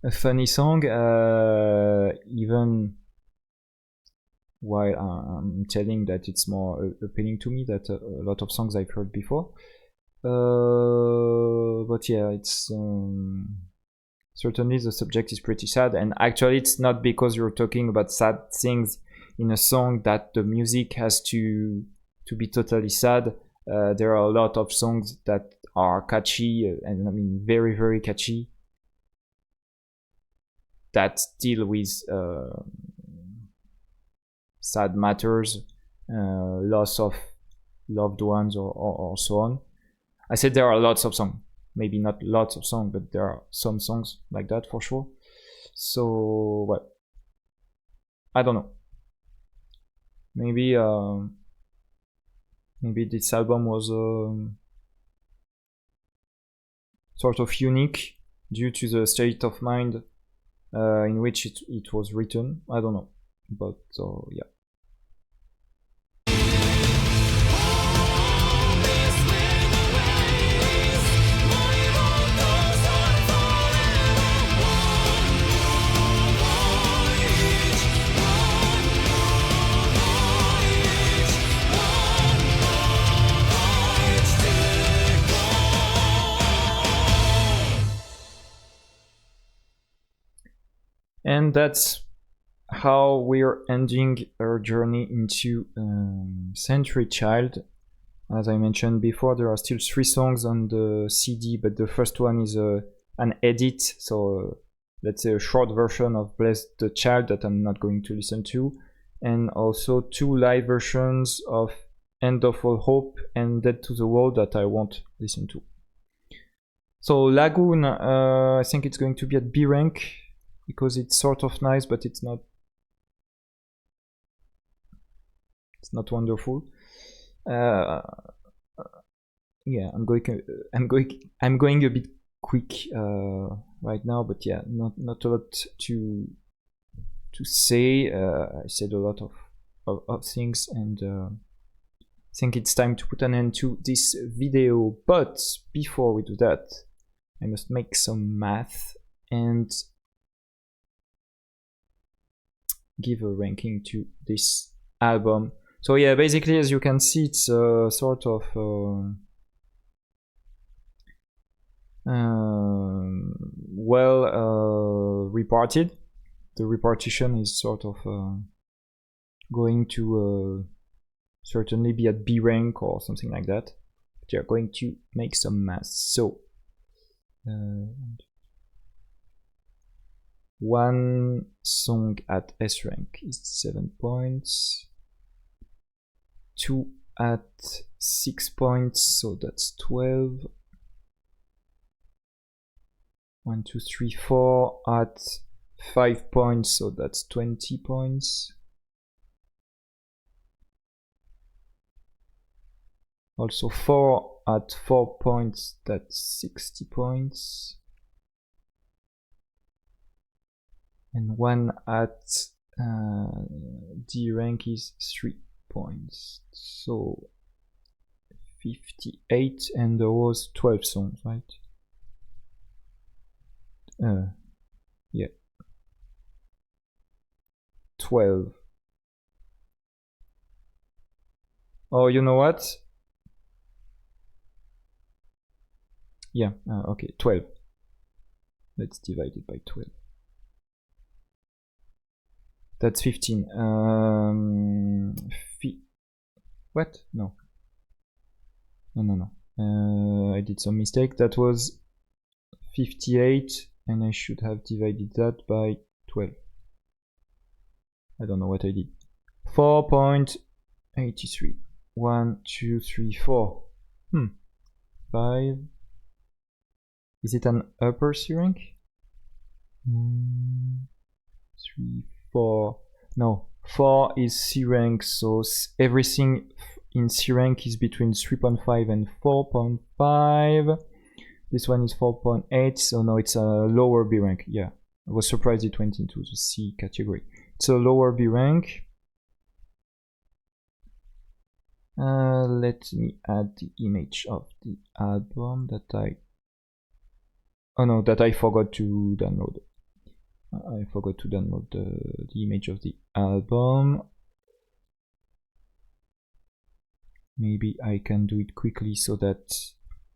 a funny song, even while I'm telling that it's more appealing to me than a lot of songs I've heard before. But yeah, it's certainly the subject is pretty sad, and actually it's not because you're talking about sad things in a song that the music has to be totally sad. There are a lot of songs that are catchy, and I mean very, very catchy, that deal with sad matters, loss of loved ones, or so on. I said there are lots of songs, maybe not lots of songs, but there are some songs like that for sure. So, well, I don't know. Maybe maybe this album was sort of unique due to the state of mind in which it was written. I don't know, but yeah. And that's how we're ending our journey into Century Child. As I mentioned before, there are still 3 songs on the CD, but the first one is an edit, so let's say a short version of Bless the Child that I'm not going to listen to, and also 2 live versions of End of All Hope and Dead to the World that I won't listen to. So Lagoon, I think it's going to be at B rank, because it's sort of nice, but it's not wonderful. Yeah, I'm going a bit quick right now, but yeah, not a lot to say. I said a lot of things, and I think it's time to put an end to this video. But before we do that, I must make some math and give a ranking to this album. So yeah, basically, as you can see, it's sort of well reparted. The repartition is sort of going to certainly be at B rank or something like that. But you're going to make some math. So one song at S rank is 7 points. 2 at 6 points, so that's 12. 1, 2, 3, 4 at 5 points, so that's 20 points. Also 4 at 4 points, that's 60 points. And 1 at D rank is 3 points, so 58, and there was 12 songs, right? Yeah, 12. Oh, you know what? Yeah, okay, 12. Let's divide it by 12. That's 15. What? No. I did some mistake. That was 58, and I should have divided that by 12. I don't know what I did. 4.83. 1, 2, 3, 4. 5. Is it an upper C rank? 3, 4. No, 4 is C rank, so everything in C rank is between 3.5 and 4.5. This one is 4.8, so no, it's a lower B rank. Yeah, I was surprised it went into the C category. It's a lower B rank. Let me add the image of the album that I forgot to download. I forgot to download the image of the album. Maybe I can do it quickly so that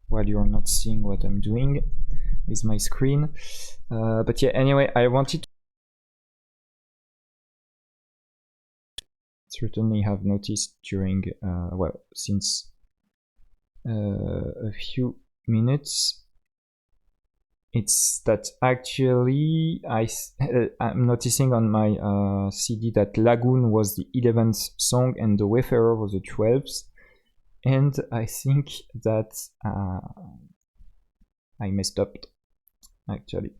while you're not seeing what I'm doing with my screen. But yeah, anyway, I wanted to certainly have noticed during, well, since a few minutes, it's that actually I'm noticing on my CD that Lagoon was the 11th song and the Wayfarer was the 12th. And I think that I messed up, actually.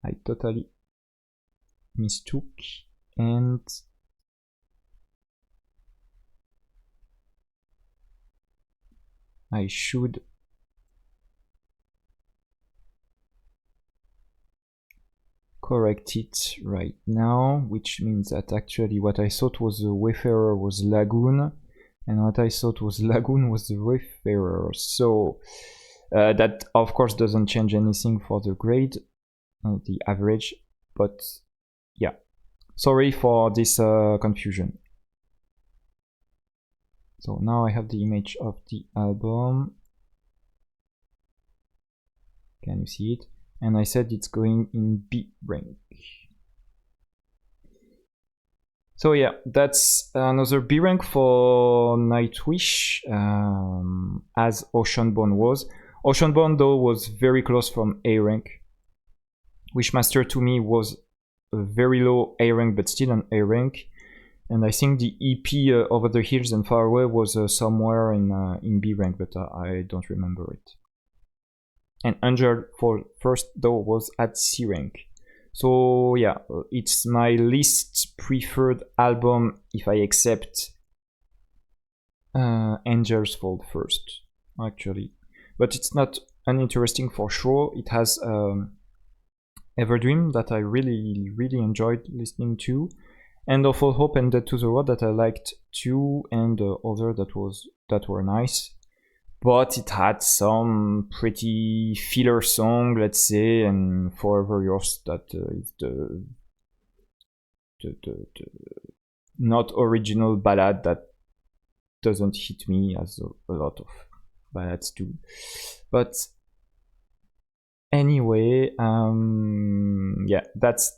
I totally mistook, and I should correct it right now, which means that actually what I thought was the Wayfarer was Lagoon, and what I thought was Lagoon was the Wayfarer. So that of course doesn't change anything for the grade, the average, but yeah, sorry for this confusion. So now I have the image of the album. Can you see it? And I said it's going in B rank. So yeah, that's another B rank for Nightwish, as Oceanborn was. Oceanborn though was very close from A rank. Wishmaster to me was a very low A rank, but still an A rank. And I think the EP Over the Hills and Far Away was somewhere in B rank, but I don't remember it. And Angel for First though was at C rank. So yeah, it's my least preferred album if I accept Angels Fall First, actually. But it's not uninteresting for sure. It has Everdream that I really enjoyed listening to, and Awful Hope and Dead to the Road that I liked too, and other that were nice. But it had some pretty filler song, let's say, and Forever Yours that is the not original ballad that doesn't hit me as a lot of ballads do. But anyway, yeah, that's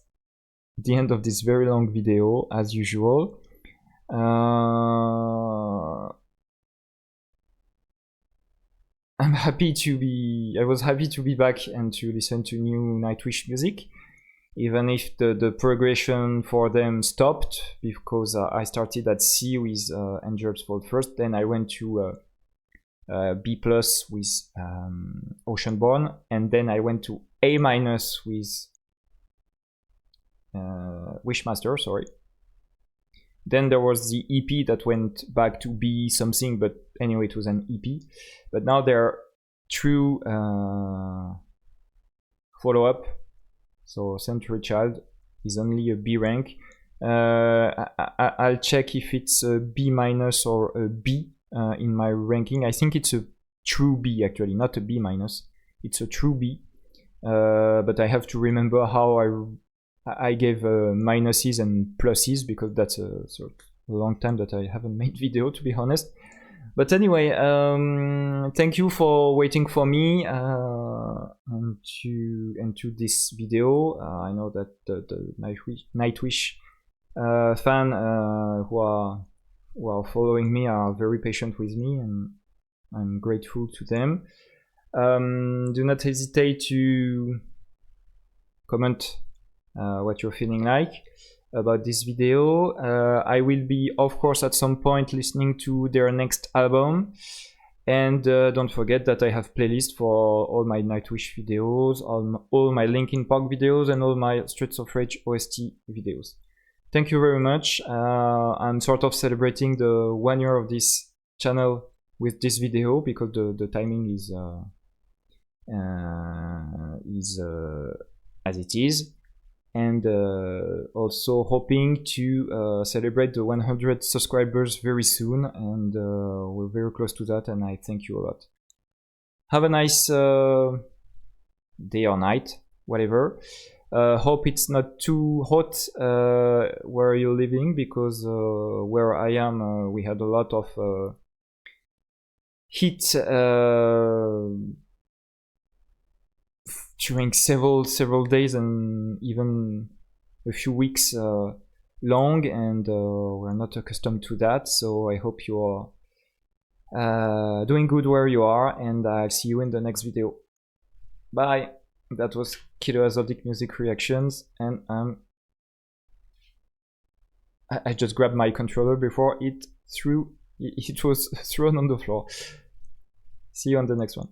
the end of this very long video, as usual. I was happy to be back and to listen to new Nightwish music, even if the progression for them stopped, because I started at C with Angels Fall First, then I went to B plus with Oceanborn, and then I went to A minus with Wishmaster, sorry. Then there was the EP that went back to B something, but anyway, it was an EP. But now they're true follow-up. So Century Child is only a B rank. I'll check if it's a B minus or a B in my ranking. I think it's a true B actually, not a B minus. It's a true B. But I have to remember how I gave minuses and pluses, because that's a sort of long time that I haven't made video, to be honest. But anyway, thank you for waiting for me and to this video. I know that the Nightwish fan who are following me are very patient with me, and I'm grateful to them. Do not hesitate to comment what you're feeling like about this video. I will be, of course, at some point listening to their next album, and don't forget that I have playlists for all my Nightwish videos, all my Linkin Park videos, and all my Streets of Rage OST videos. Thank you very much. I'm sort of celebrating the 1 year of this channel with this video, because the timing is as it is. And also hoping to celebrate the 100 subscribers very soon, and we're very close to that, and I thank you a lot. Have a nice day or night, whatever. Hope it's not too hot where you're living, because where I am we had a lot of heat during several days and even a few weeks long, and we're not accustomed to that. So I hope you are doing good where you are, and I'll see you in the next video. Bye. That was Kilo Azodic Music Reactions, and I just grabbed my controller before it was thrown on the floor. See you on the next one.